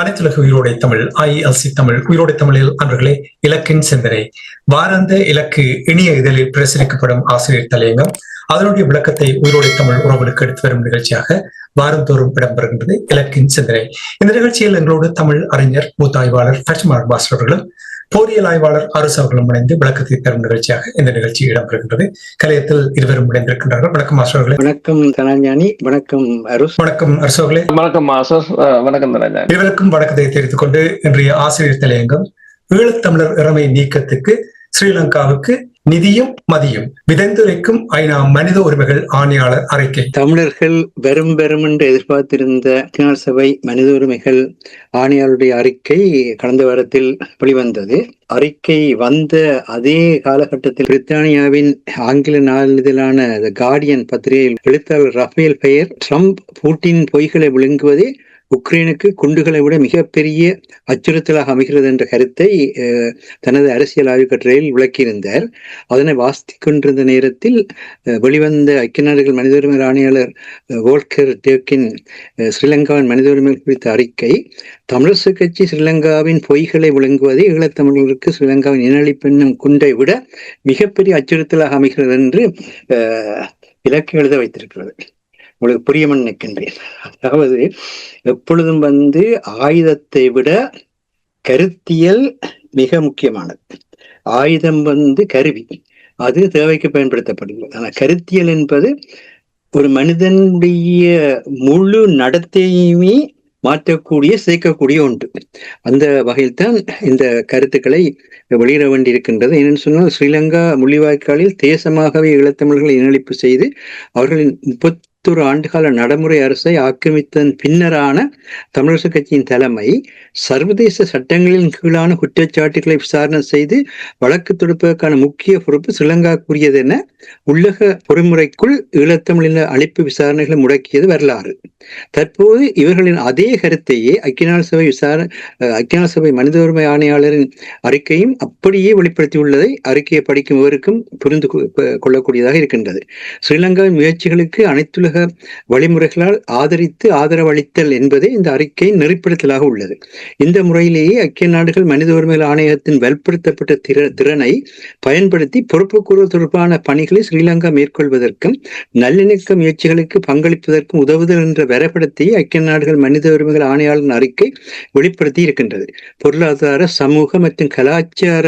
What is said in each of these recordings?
அனைத்துலக உயிரோடை தமிழ் IELTS தமிழ் உயிரோடை தமிழில் அன்பர்களே, இலக்கின் சிந்தனை வாராந்த இலக்கு இனிய இதழில் பிரசுரிக்கப்படும் ஆசிரியர் தலையங்கம் அதனுடைய விளக்கத்தை உயிரோடை தமிழ் உறவுகளுக்கு எடுத்து வரும் நிகழ்ச்சியாக வாரந்தோறும் இடம்பெறுகின்றது இலக்கின் சிந்தனை. இந்த நிகழ்ச்சியில் எங்களோடு தமிழ் அறிஞர் மூத்த ஆய்வாளர் ஃபட்மார் பாஸ்டர் அவர்களும் போரியல் ஆய்வாளர் அரசு அவர்களும் இணைந்து விளக்கத்தை தரும் நிகழ்ச்சியாக இந்த நிகழ்ச்சி இடம்பெறுகின்றது. கலையத்தில் இருவரும் இணைந்திருக்கின்றார்கள். வணக்கம் மாஸ்டர் அவர்களே. வணக்கம் தனஞானி. வணக்கம் அரசு. வணக்கம் அரசு அவர்களே. வணக்கம் மாஸ்டர். வணக்கம் தனஞானி. இருவருக்கும் வணக்கத்தை தெரிவித்துக் கொண்டு இன்றைய ஆசிரியர் தலையங்கம் ஈழத்தமிழர் இறமை நீக்கத்துக்கு ஸ்ரீலங்காவுக்கு நிதியும் மதியும் விதைந்துரைக்கும் ஐநா மனித உரிமைகள் ஆணையாளர் அறிக்கை. தமிழர்கள் வெறும் என்று எதிர்பார்த்திருந்த ஐநா சபை மனித உரிமைகள் ஆணையாளருடைய அறிக்கை கடந்த வாரத்தில் வெளிவந்தது. அறிக்கை வந்த அதே காலகட்டத்தில் பிரித்தானியாவின் ஆங்கில நாளிதழான தி கார்டியன் பத்திரிகையில் எழுத்தாளர் ரஃபேல் பெயர் ட்ரம்ப் பூட்டின் பொய்களை விழுங்குவதே உக்ரைனுக்கு குண்டுகளை விட மிகப்பெரிய அச்சுறுத்தலாக அமைகிறது என்ற கருத்தை தனது அரசியல் ஆய்வு கட்டுரையில் விளக்கியிருந்தார். அதனை வாசித்துக் கொண்டிருந்த நேரத்தில் வெளிவந்த ஐக்கிய நாடுகள் மனித உரிமை ஆணையாளர் வோல்கர் டேர்க்கின் ஸ்ரீலங்காவின் மனித உரிமைகள் குறித்த அறிக்கை, தமிழரசு கட்சி ஸ்ரீலங்காவின் பொய்களை விளங்குவதே ஈழத்தமிழர்களுக்கு ஸ்ரீலங்காவின் இனஅழிப்பு என்னும் குண்டை விட மிகப்பெரிய அச்சுறுத்தலாக அமைகிறது என்று இலக்கு எழுத வைத்திருக்கிறது. உங்களுக்கு புரியமன் நினைக்கின்றேன். அதாவது எப்பொழுதும் ஆயுதத்தை விட கருத்தியல் மிக முக்கியமானது. ஆயுதம் கருவி, அது தேவைக்கு பயன்படுத்தப்படுகிறது. ஆனால் கருத்தியல் என்பது ஒரு மனிதனுடைய முழு நடத்தையுமே மாற்றக்கூடிய சேர்க்கக்கூடிய ஒன்று. அந்த வகையில் தான் இந்த கருத்துக்களை வெளியிட வேண்டியிருக்கின்றது. என்னென்னு சொன்னால், ஸ்ரீலங்கா முள்ளிவாய்க்காலில் தேசமாகவே ஈழத்தமிழர்களை இனஅழிப்பு செய்து அவர்களின் 31 ஆண்டுகால நடைமுறை அரசை ஆக்கிரமித்ததன் பின்னரான தமிழரசு கட்சியின் தலைமை சர்வதேச சட்டங்களின் கீழான குற்றச்சாட்டுகளை விசாரணை செய்து வழக்கு தொடுப்பதற்கான முக்கிய பொறுப்பு ஸ்ரீலங்காக்குரியது என உள்ளக பொறிமுறைக்குள் ஈழத்தமிழின அழிப்பு விசாரணைகளை முடக்கியது வரலாறு. தற்போது இவர்களின் அதே கருத்தையே ஐக்கிய சபை மனித உரிமை ஆணையாளரின் அறிக்கையும் அப்படியே வெளிப்படுத்தியுள்ளதை அறிக்கையை படிக்கும் எவருக்கும் புரிந்து கொள்ளக்கூடியதாக இருக்கின்றது. ஸ்ரீலங்காவின் முயற்சிகளுக்கு அனைத்துலக வழிமுறைகளால் ஆதரவளித்தல் என்பதே இந்த அறிக்கையின் நெறிப்படுத்தலாக உள்ளது. இந்த முறையிலேயே ஐக்கிய நாடுகள் மனித உரிமைகள் ஆணையத்தின் வலுப்படுத்தப்பட்ட திறனை பயன்படுத்தி பொறுப்புக்கூறல் தொடர்பான பணிகளை ஸ்ரீலங்கா மேற்கொள்வதற்கும் நல்லிணக்க முயற்சிகளுக்கு பங்களிப்பதற்கும் உதவுதல் என்ற வரைபடத்தையே ஐக்கிய நாடுகள் மனித உரிமைகள் ஆணையாளரின் அறிக்கை வெளிப்படுத்தி இருக்கின்றது. பொருளாதார, சமூக மற்றும் கலாச்சார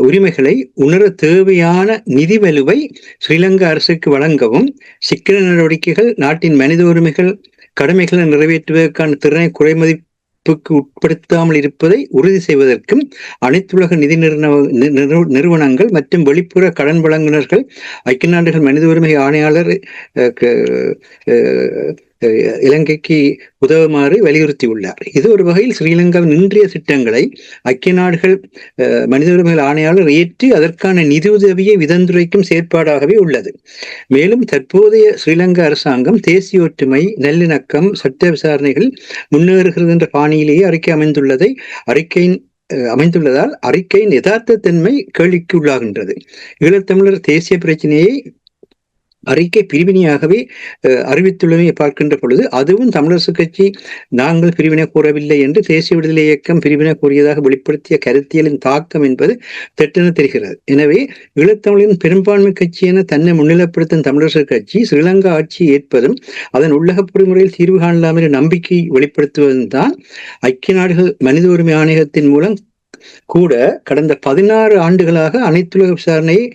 உரிமைகளை உணர தேவையான நிதி வலுவை ஸ்ரீலங்கா அரசுக்கு வழங்கவும், சிக்கன நடவடிக்கைகள் நாட்டின் மனித உரிமைகள் கடமைகளை நிறைவேற்றுவதற்கான திறனை குறைமதிப்புக்கு உட்படுத்தாமல் இருப்பதை உறுதி செய்வதற்கும் அனைத்துலக நிதி நிறுவனங்கள் மற்றும் வெளிப்புற கடன் வழங்குனர்கள் ஐக்கிய நாடுகள் மனித உரிமை ஆணையாளர் இலங்கைக்கு உதவுமாறு வலியுறுத்தியுள்ளார். இது ஒரு வகையில் ஸ்ரீலங்காவின் இன்றைய திட்டங்களை ஐக்கிய நாடுகள் மனித உரிமைகள் ஆணையாளர் ஏற்று அதற்கான நிதியுதவியை விதந்துரைக்கும் செயற்பாடாகவே உள்ளது. மேலும் தற்போதைய ஸ்ரீலங்கா அரசாங்கம் தேசிய ஒற்றுமை, நல்லிணக்கம், சட்ட விசாரணைகள் முன்னேறுகிறது என்ற பாணியிலேயே அமைந்துள்ளதால் அறிக்கையின் யதார்த்த தன்மை கேள்விக்கு உள்ளாகின்றது. ஈழத்தமிழர் தேசிய பிரச்சனையை அறிக்கை பிரிவினையாகவே அறிவித்துள்ளமையை பார்க்கின்ற பொழுது, அதுவும் தமிழரசு கட்சி நாங்கள் பிரிவினை கூறவில்லை என்று தேசிய விடுதலை இயக்கம் பிரிவினை கூறியதாக வெளிப்படுத்திய கருத்தியலின் தாக்கம் என்பது தெட்டென தெரிகிறது. எனவே ஈழத்தமிழின் பெரும்பான்மை கட்சி என தன்னை முன்னிலைப்படுத்தும் தமிழரசு கட்சி ஸ்ரீலங்கா ஆட்சியை ஏற்பதும் அதன் உள்ளக பொறிமுறையில் தீர்வு காணலாம் என்ற நம்பிக்கை வெளிப்படுத்துவதும் தான் ஐக்கிய நாடுகள் மனித உரிமை ஆணையத்தின் மூலம் கூட கடந்த 16 ஆண்டுகளாக அனைத்துலக விசாரணையை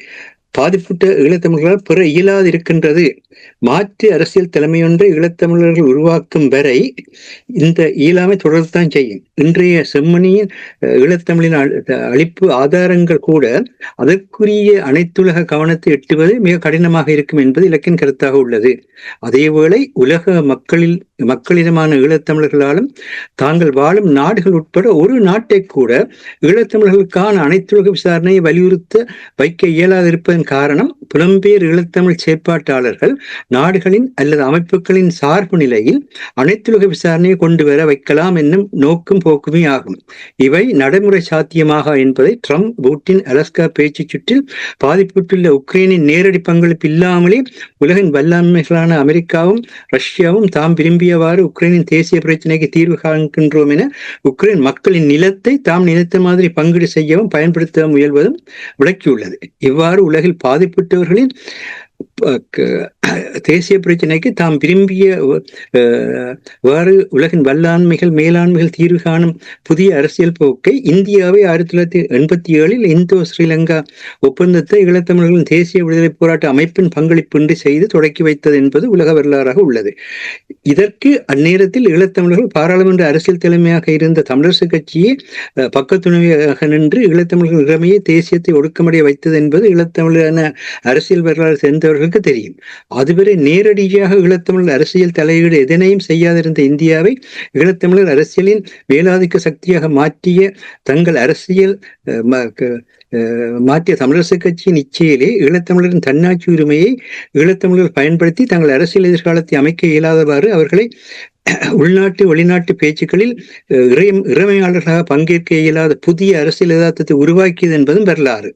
பாதிப்புட்ட ஈழத்தமிழர்களால் பெற இயலாது இருக்கின்றது. மாற்று அரசியல் தலைமையொன்றை ஈழத்தமிழர்கள் உருவாக்கும் வரை இந்த இயலாமை தொடர்ந்துதான் செய்யும். இன்றைய செம்மணியின் ஈழத்தமிழின் அழிப்பு ஆதாரங்கள் கூட அதற்குரிய அனைத்துலக கவனத்தை எட்டுவது மிக கடினமாக இருக்கும் என்பது இலக்கின் கருத்தாக உள்ளது. அதேவேளை உலக மக்களிடமான ஈழத்தமிழர்களாலும் தாங்கள் வாழும் நாடுகள் உட்பட ஒரு நாட்டை கூட ஈழத்தமிழர்களுக்கான அனைத்துலக விசாரணையை வலியுறுத்த வைக்க இயலாதிருப்பதன் காரணம் புலம்பெயர் ஈழத்தமிழ் செயற்பாட்டாளர்கள் நாடுகளின் அல்லது அமைப்புகளின் சார்பு நிலையில் அனைத்துலக விசாரணையை கொண்டு வர வைக்கலாம் என்னும் நோக்கும் போக்குமே ஆகும். இவை நடைமுறை சாத்தியமாக என்பதை ட்ரம்ப் பூட்டின் அலாஸ்கா பேச்சு சுற்றில் பாதிப்புற்றுள்ள உக்ரைனின் நேரடி பங்களிப்பு இல்லாமலே உலகின் வல்லமைகளான அமெரிக்காவும் ரஷ்யாவும் தாம் விரும்பிய விரும்பியவாறு உக்ரைனின் தேசிய பிரச்சினைக்கு தீர்வு காண்கின்றோம் என உக்ரைன் மக்களின் நிலத்தை தாம் நினைத்த மாதிரி பங்கீடு செய்யவும் பயன்படுத்த முயல்வதும் விளக்கியுள்ளது. இவ்வாறு உலகில் பாதிப்பட்டவர்களின் தேசிய பிரச்சினைக்கு தாம் விரும்பிய வாறு உலகின் வல்லாண்மைகள் மேலாண்மைகள் தீர்வு காணும் புதிய அரசியல் போக்கை இந்தியாவை 1987 இந்தோ ஸ்ரீலங்கா ஒப்பந்தத்தை ஈழத்தமிழர்களின் தேசிய விடுதலை போராட்ட அமைப்பின் பங்களிப்பின்றி செய்து தொடக்கி வைத்தது என்பது உலக வரலாறாக உள்ளது. இதற்கு அந்நேரத்தில் ஈழத்தமிழர்கள் பாராளுமன்ற அரசியல் தலைமையாக இருந்த தமிழரசு கட்சியே பக்கத்துணையாக நின்று ஈழத்தமிழர்கள் இளமையை தேசியத்தை ஒடுக்கமடைய வைத்தது என்பது ஈழத்தமிழரான அரசியல் வரலாறு தெரிந்தவர்களுக்கு தெரியும். அதுவரை நேரடியாக ஈழத்தமிழர் அரசியல் தலையீடு எதனையும் செய்யாதிருந்த இந்தியாவை ஈழத்தமிழர் அரசியலின் மேலாதிக்க சக்தியாக மாற்றிய தங்கள் அரசியல் மாற்றிய தமிழரசு கட்சியின் இச்சையிலே ஈழத்தமிழரின் தன்னாட்சி உரிமையை ஈழத்தமிழர்கள் பயன்படுத்தி தங்கள் அரசியல் எதிர்காலத்தை அமைக்க இயலாதவாறு அவர்களை உள்நாட்டு வெளிநாட்டு பேச்சுக்களில் இறைமையாளர்களாக பங்கேற்க இயலாத புதிய அரசியல் யதார்த்தத்தை உருவாக்கியது என்பதும் வரலாறு.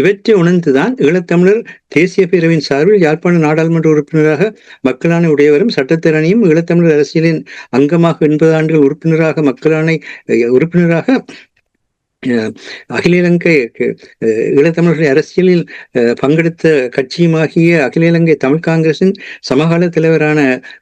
இவற்றை உணர்ந்துதான் ஈழத்தமிழர் தேசிய பேரவையின் சார்பில் யாழ்ப்பாண நாடாளுமன்ற உறுப்பினராக மக்களாணை உடையவரும் சட்டத்திறனியும் ஈழத்தமிழர் அரசியலின் அங்கமாக 80 ஆண்டுகள் உறுப்பினராக அகில இலங்கை ஈழத்தமிழர்களுடைய அரசியலில் பங்கெடுத்த கட்சியுமாகிய அகில இலங்கை தமிழ் காங்கிரசின் சமகால தலைவரான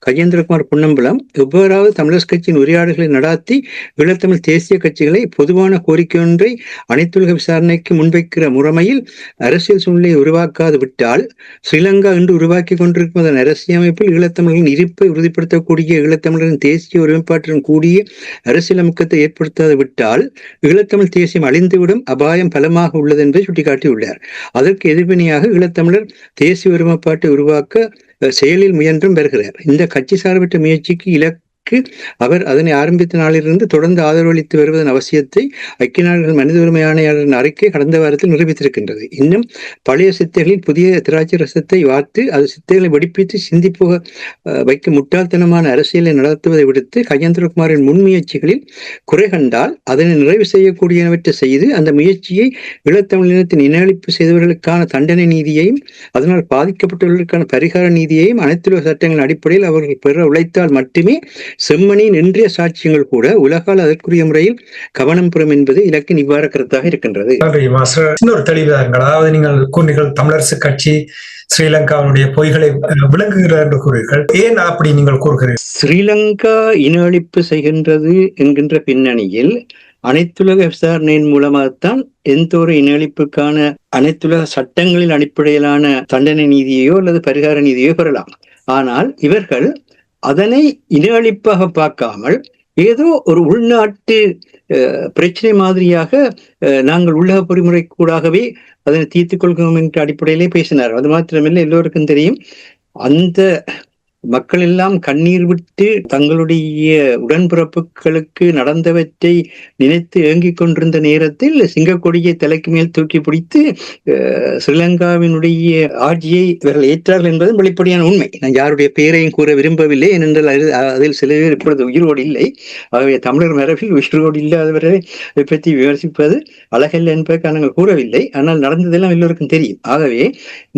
கஜேந்திரகுமார் பொன்னம்பலம் எவ்வாறாவது தமிழர் கட்சியின் உரையாடல்களை நடாத்தி ஈழத்தமிழ் தேசிய கட்சிகளை பொதுவான கோரிக்கை ஒன்றை அனைத்துலக விசாரணைக்கு முன்வைக்கிற முறைமையில் அரசியல் சூழ்நிலையை உருவாக்காது விட்டால் ஸ்ரீலங்கா இன்று உருவாக்கி கொண்டிருக்கும் அதன் அரசியலமைப்பில் ஈழத்தமிழர்களின் இருப்பை உறுதிப்படுத்தக்கூடிய ஈழத்தமிழரின் தேசிய ஒருமைப்பாட்டுடன் கூடிய அரசியலமைக்கத்தை ஏற்படுத்தாது விட்டால் ஈழத்தமிழ் தேசியம் அழிந்துவிடும் அபாயம் பலமாக உள்ளது என்பதை சுட்டிக்காட்டியுள்ளார். அதற்கு எதிர்வினையாக ஈழத்தமிழர் தேசிய ஒருமைப்பாட்டை உருவாக்க செயலில் முயன்றும் வருகிறார். இந்த கட்சி சார்பற்ற முயற்சிக்கு அவர் அதனை ஆரம்பித்த நாளிலிருந்து தொடர்ந்து ஆதரவளித்து வருவதன் அவசியத்தை ஐக்கிய நாடுகள் மனித உரிமை ஆணையாளரின் அறிக்கை கடந்த வாரத்தில் நிரூபித்திருக்கின்றது. இன்னும் பழைய சித்தைகளில் புதிய திராட்சை ரசத்தை வார்த்து அது சித்தைகளை வெடிப்பித்து சிந்திப்போக வைக்க முட்டாள்தனமான அரசியலை நடத்துவதை விடுத்து கஜேந்திரகுமாரின் முன்முயற்சிகளில் குறை கண்டால் அதனை நிறைவு செய்யக்கூடியவற்றை செய்து அந்த முயற்சியை ஈழத்தமிழினத்தின் இனஅழிப்பு செய்தவர்களுக்கான தண்டனை நீதியையும் அதனால் பாதிக்கப்பட்டவர்களுக்கான பரிகார நீதியையும் அனைத்துலக சட்டங்களின் அடிப்படையில் அவர்கள் பெற உழைத்தால் மட்டுமே செம்மணியின் இன்றைய சாட்சியங்கள் கூட உலகால் அதற்குரிய முறையில் கவனம் பெறும் என்பது இலக்கின் இவ்வாறு கருத்தாக இருக்கின்றது. இன்னொரு தெளிவாக, அதாவது நீங்கள் கூறுகள் தமிழரசு கட்சி ஸ்ரீலங்காவுடைய பொய்களை விளங்குகிறார் என்று கூறுகிறீர்கள். ஏன் அப்படி நீங்கள் கூறுகிறீர்கள்? ஸ்ரீலங்கா இன அழிப்பு செய்கின்றது என்கின்ற பின்னணியில் அனைத்துலக விசாரணையின் மூலமாகத்தான் எந்த ஒரு இன அழிப்புக்கான அனைத்துலக சட்டங்களின் அடிப்படையிலான தண்டனை நீதியையோ அல்லது பரிகார நீதியோ பெறலாம். ஆனால் இவர்கள் அதனை இன அழிப்பாக பார்க்காமல் ஏதோ ஒரு உள்நாட்டு பிரச்சனை மாதிரியாக நாங்கள் உள்ளக பொறிமுறை கூடாகவே அதனை தீர்த்துக் கொள்கிறோம் என்ற அடிப்படையிலே பேசினார். அது மாத்திரமில்லை, எல்லோருக்கும் தெரியும், அந்த மக்கள் எல்லாம் கண்ணீர் விட்டு தங்களுடைய உடன்பிறப்புகளுக்கு நடந்தவற்றை நினைத்து ஏங்கிக் கொண்டிருந்த நேரத்தில் சிங்கக்கொடியை தலைக்கு மேல் தூக்கி பிடித்து ஸ்ரீலங்காவினுடைய ஆட்சியை இவர்கள் ஏற்றார்கள் என்பது வெளிப்படையான உண்மை. நான் யாருடைய பெயரையும் கூற விரும்பவில்லை, ஏனென்றால் அதில் சில பேர் இப்பொழுது உயிரோடு இல்லை. ஆகவே தமிழர் மரபில் உயிரோடு இல்லாதவரை பற்றி விமர்சிப்பது அழகல்ல என்பதற்காக நாங்கள் கூறவில்லை. ஆனால் நடந்ததெல்லாம் எல்லோருக்கும் தெரியும். ஆகவே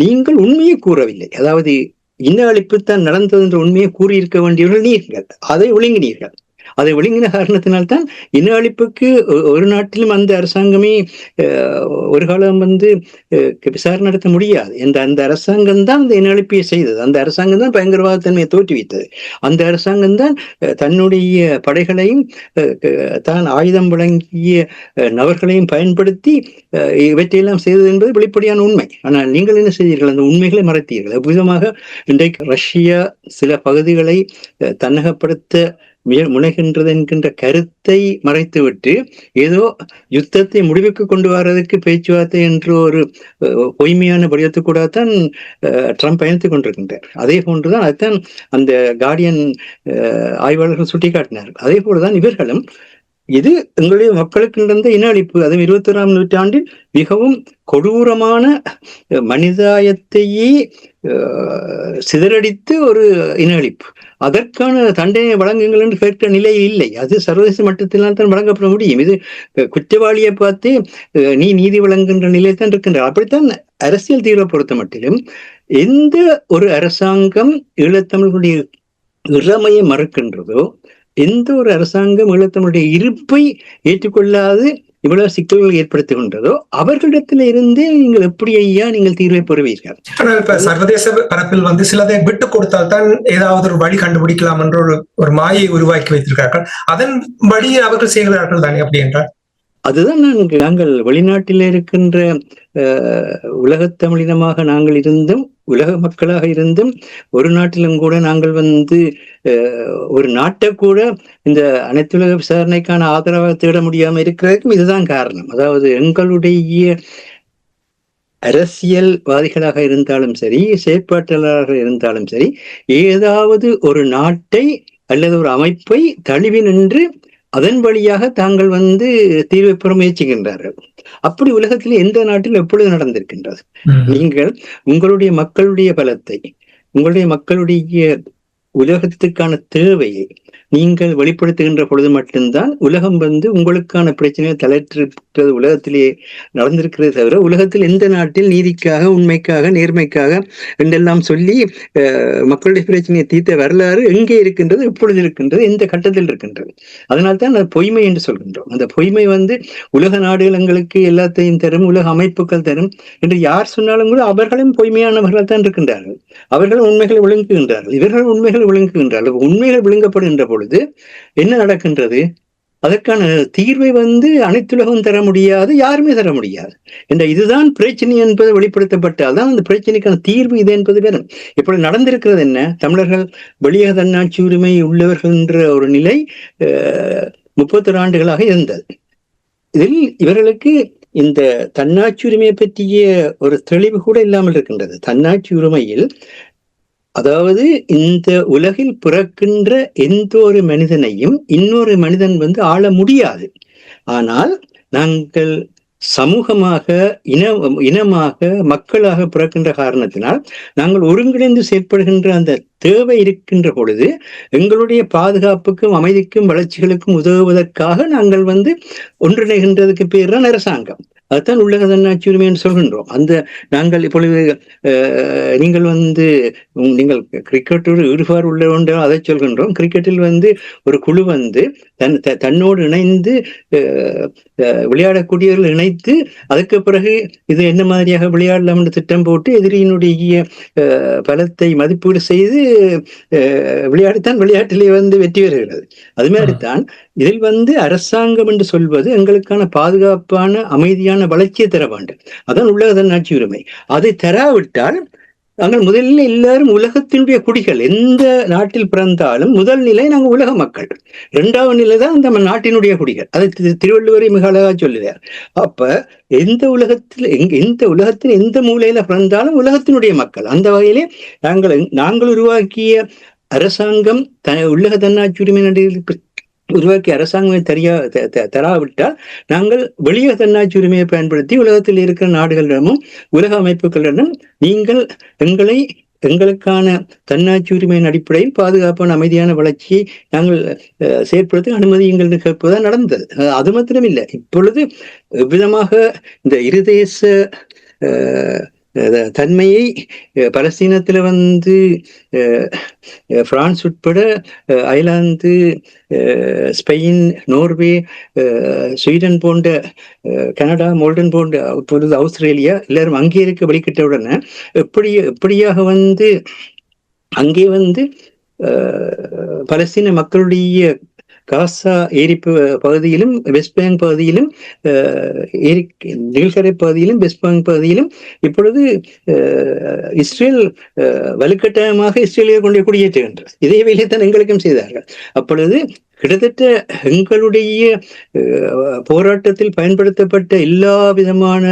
நீங்கள் உண்மையை கூறவில்லை. அதாவது இன அழிப்புத்தான் நடந்தது என்ற உண்மையை கூறியிருக்க வேண்டியவர்கள் நீங்கள் அதை ஒழுங்கினீர்கள். அதை ஒழுங்கின காரணத்தினால்தான் இன அழிப்புக்கு ஒரு நாட்டிலும் அந்த அரசாங்கமே ஒரு காலம் விசாரணை நடத்த முடியாது என்ற அந்த அரசாங்கம் தான் அந்த இன அழிப்பை செய்தது. அந்த அரசாங்கம் தான் பயங்கரவாதத்தன்மையை தோற்றுவித்தது. அந்த அரசாங்கம் தான் தன்னுடைய படைகளையும் தான் ஆயுதம் வழங்கிய நபர்களையும் பயன்படுத்தி இவற்றையெல்லாம் செய்தது என்பது வெளிப்படையான உண்மை. ஆனால் நீங்கள் என்ன செய்தீர்கள்? அந்த உண்மைகளை மறைத்தீர்கள். அவ்விதமாக இன்றைக்கு ரஷ்யா சில பகுதிகளை தன்னகப்படுத்த முனைகின்றது என்கின்ற கருத்தை மறைத்துவிட்டு ஏதோ யுத்தத்தை முடிவுக்கு கொண்டு வர்றதுக்கு பேச்சுவார்த்தை என்ற ஒரு பொய்மையான வடிவத்துக்கூட தான் ட்ரம்ப் பயணித்துக் கொண்டிருக்கின்றார். அதே போன்றுதான் அதுதான் அந்த கார்டியன் ஆய்வாளர்கள் சுட்டிக்காட்டினார்கள். அதே போலதான் இவர்களும் இது எங்களுடைய மக்களுக்கு நடந்த இன அழிப்பு, அதுவும் 21ஆம் நூற்றாண்டில் மிகவும் கொடூரமான மனிதாயத்தையே சிதறடித்து ஒரு இன அழிப்பு, அதற்கான தண்டனை வழங்குங்கள் என்று கேட்கிற நிலை இல்லை. அது சர்வதேச மட்டத்தில்தான் தான் வழங்கப்பட முடியும். இது குற்றவாளியை பார்த்து நீ நீதி வழங்குகின்ற நிலையத்தான் இருக்கின்றார். அப்படித்தான் அரசியல் தீர்வை பொறுத்த மட்டிலும் எந்த ஒரு அரசாங்கம் ஈழத்தமிழர்களுடைய இறமையை மறுக்கின்றதோ, எந்த ஒரு அரசாங்கம் ஈழத்தமிழுடைய இருப்பை ஏற்றுக்கொள்ளாது இவ்வளவு சிக்கல்கள் ஏற்படுத்துகின்றதோ அவர்களிடத்துல இருந்தே நீங்கள் எப்படி ஐயா நீங்கள் தீர்வை பெறுவீர்கள். ஆனால் இப்ப சர்வதேச பரப்பில் சிலதை விட்டு கொடுத்தால் தான் ஏதாவது ஒரு வழி கண்டுபிடிக்கலாம் என்ற ஒரு மாயை உருவாக்கி வைத்திருக்கிறார்கள். அதன்படி அவர்கள் செய்கிறார்கள் தானே. அப்படி என்றால் அதுதான் நாங்கள் வெளிநாட்டில் இருக்கின்ற உலகத்தமிழினமாக நாங்கள் இருந்தும் உலக மக்களாக இருந்தும் ஒரு நாட்டிலும் கூட நாங்கள் ஒரு நாட்டை கூட இந்த அனைத்துலக விசாரணைக்கான ஆதரவாக தேட முடியாமல் இருக்கிறதுக்கும் இதுதான் காரணம். அதாவது எங்களுடைய அரசியல்வாதிகளாக இருந்தாலும் சரி, செயற்பாட்டாளராக இருந்தாலும் சரி, ஏதாவது ஒரு நாட்டை அல்லது ஒரு அமைப்பை தழுவி நின்று அதன் வழியாக தாங்கள் தீர்வை பெற முயற்சிக்கின்றார்கள். அப்படி உலகத்தில் எந்த நாட்டில் எப்பொழுது நடந்திருக்கின்றது? நீங்கள் உங்களுடைய மக்களுடைய பலத்தை, உங்களுடைய மக்களுடைய உலகத்துக்கான தேவையை நீங்கள் வெளிப்படுத்துகின்ற பொழுது மட்டும்தான் உலகம் உங்களுக்கான பிரச்சனையை தலையிட்டிருக்கிறது உலகத்திலேயே நடந்திருக்கிறதே தவிர உலகத்தில் எந்த நாட்டில் நீதிக்காக, உண்மைக்காக, நேர்மைக்காக என்றெல்லாம் சொல்லி மக்களுடைய பிரச்சனையை தீர்த்த வரலாறு எங்கே இருக்கின்றது, எப்பொழுது இருக்கின்றது, எந்த கட்டத்தில் இருக்கின்றது? அதனால்தான் அது பொய்மை என்று சொல்கின்றோம். அந்த பொய்மை உலக நாடுகள் எங்களுக்கு எல்லாத்தையும் தரும், உலக அமைப்புகள் தரும் என்று யார் சொன்னாலும் கூட அவர்களும் பொய்மையானவர்கள் தான் இருக்கின்றார்கள். அவர்களும் உண்மைகளை விளங்குகின்றார்கள், இவர்கள் உண்மைகளை விளங்குகின்றார்கள். உண்மைகள் விளங்கப்படுகின்ற பொழுது என்ன நடக்கின்றது? அதற்கான தீர்வை அனைத்துலகம் தர முடியாது, யாருமே தர முடியாது என்ற இதுதான் பிரச்சனை என்பது வெளிப்படுத்தப்பட்டால் தான் அந்த பிரச்சனைக்கான தீர்வு இது என்பது வேறும். இப்படி நடந்திருக்கிறது என்ன? தமிழர்கள் வெளியக தன்னாட்சி உரிமை உள்ளவர்கள் என்ற ஒரு நிலை 31 ஆண்டுகளாக இருந்தது. இதில் இவர்களுக்கு இந்த தன்னாட்சி உரிமையை பற்றிய ஒரு தெளிவு கூட இல்லாமல் இருக்கின்றது. தன்னாட்சி உரிமையில் அதாவது இந்த உலகில் பிறக்கின்ற எந்த ஒரு மனிதனையும் இன்னொரு மனிதன் ஆள முடியாது. ஆனால் நாங்கள் சமூகமாக, இனமாக, மக்களாக பிறக்கின்ற காரணத்தினால் நாங்கள் ஒருங்கிணைந்து செயற்படுகின்ற அந்த தேவை இருக்கின்ற பொழுது எங்களுடைய பாதுகாப்புக்கும் அமைதிக்கும் வளர்ச்சிகளுக்கும் உதவுவதற்காக நாங்கள் ஒன்றிணைகின்றதுக்கு பேர் தான் அரசாங்கம். அதுதான் உலக தன்னாட்சி உரிமை என்று சொல்கின்றோம். நாங்கள் இப்பொழுது நீங்கள் நீங்கள் கிரிக்கெட்டோடு ஈடுபாடு உள்ள அதை சொல்கின்றோம். கிரிக்கெட்டில் ஒரு குழு தன்னோடு இணைந்து விளையாடக்கூடியவர்கள் இணைத்து அதுக்கு பிறகு இது என்ன மாதிரியாக விளையாடலாம் என்று திட்டம் போட்டு எதிரியினுடைய பலத்தை மதிப்பீடு செய்து விளையாடித்தான் விளையாட்டிலே வெற்றி பெறுகிறது. அது மாதிரித்தான் இதில் அரசாங்கம் என்று சொல்வது எங்களுக்கான பாதுகாப்பான அமைதியான வளர்ச்சியை தர வேண்டும். அதான் உலக தன்னாட்சி உரிமை. அதை தராவிட்டால் நாங்கள் முதலில் எல்லாரும் உலகத்தினுடைய குடிகள், எந்த நாட்டில் பிறந்தாலும் முதல் நிலை நாங்கள் உலக மக்கள், 2வது நிலை தான் அந்த நாட்டினுடைய குடிகள். அதை திருவள்ளுவரை மிக அழகா சொல்லுகிறார். அப்ப எந்த உலகத்தில் எந்த மூலையில பிறந்தாலும் உலகத்தினுடைய மக்கள். அந்த வகையிலே நாங்கள் உருவாக்கிய அரசாங்கம் உலக தன்னாட்சி உரிமை உருவாக்கி அரசாங்கமே தராவிட்டால் நாங்கள் வெளிய தன்னாட்சி உரிமையை பயன்படுத்தி உலகத்தில் இருக்கிற நாடுகளிடமும் உலக அமைப்புகளிடம் நீங்கள் எங்களுக்கான தன்னாட்சி உரிமையின் அடிப்படையில் பாதுகாப்பான அமைதியான வளர்ச்சியை நாங்கள் செயற்படுத்த அனுமதியுங்கள் கேட்பதுதான் நடந்தது. அது மாத்திரமில்லை, இப்பொழுது எவ்விதமாக இந்த இருதேச தன்மையை பலஸ்தீனத்துல பிரான்ஸ் உட்பட அயர்லாந்து, ஸ்பெயின், நோர்வே, ஸ்வீடன் போன்ற, கனடா, மோல்டன் போன்ற, இப்பொழுது ஆஸ்திரேலியா எல்லாரும் அங்கே இருக்க வெளிக்கிட்ட உடனே எப்படியாக அங்கே பலஸ்தீன மக்களுடைய காசா ஏரி பகுதியிலும் வெஸ்ட் பேங்க் பகுதியிலும் நீல்கரை பகுதியிலும் வெஸ்ட் பேங்க் பகுதியிலும் இப்பொழுது இஸ்ரேல் வலுக்கட்டாயமாக இஸ்ரேலியை கொண்டு குடியேற்றுகின்றது. இதே வேலையைத்தான் எங்களுக்கும் செய்தார்கள். அப்பொழுது கிட்டத்தட்ட எங்களுடைய போராட்டத்தில் பயன்படுத்தப்பட்ட எல்லா விதமான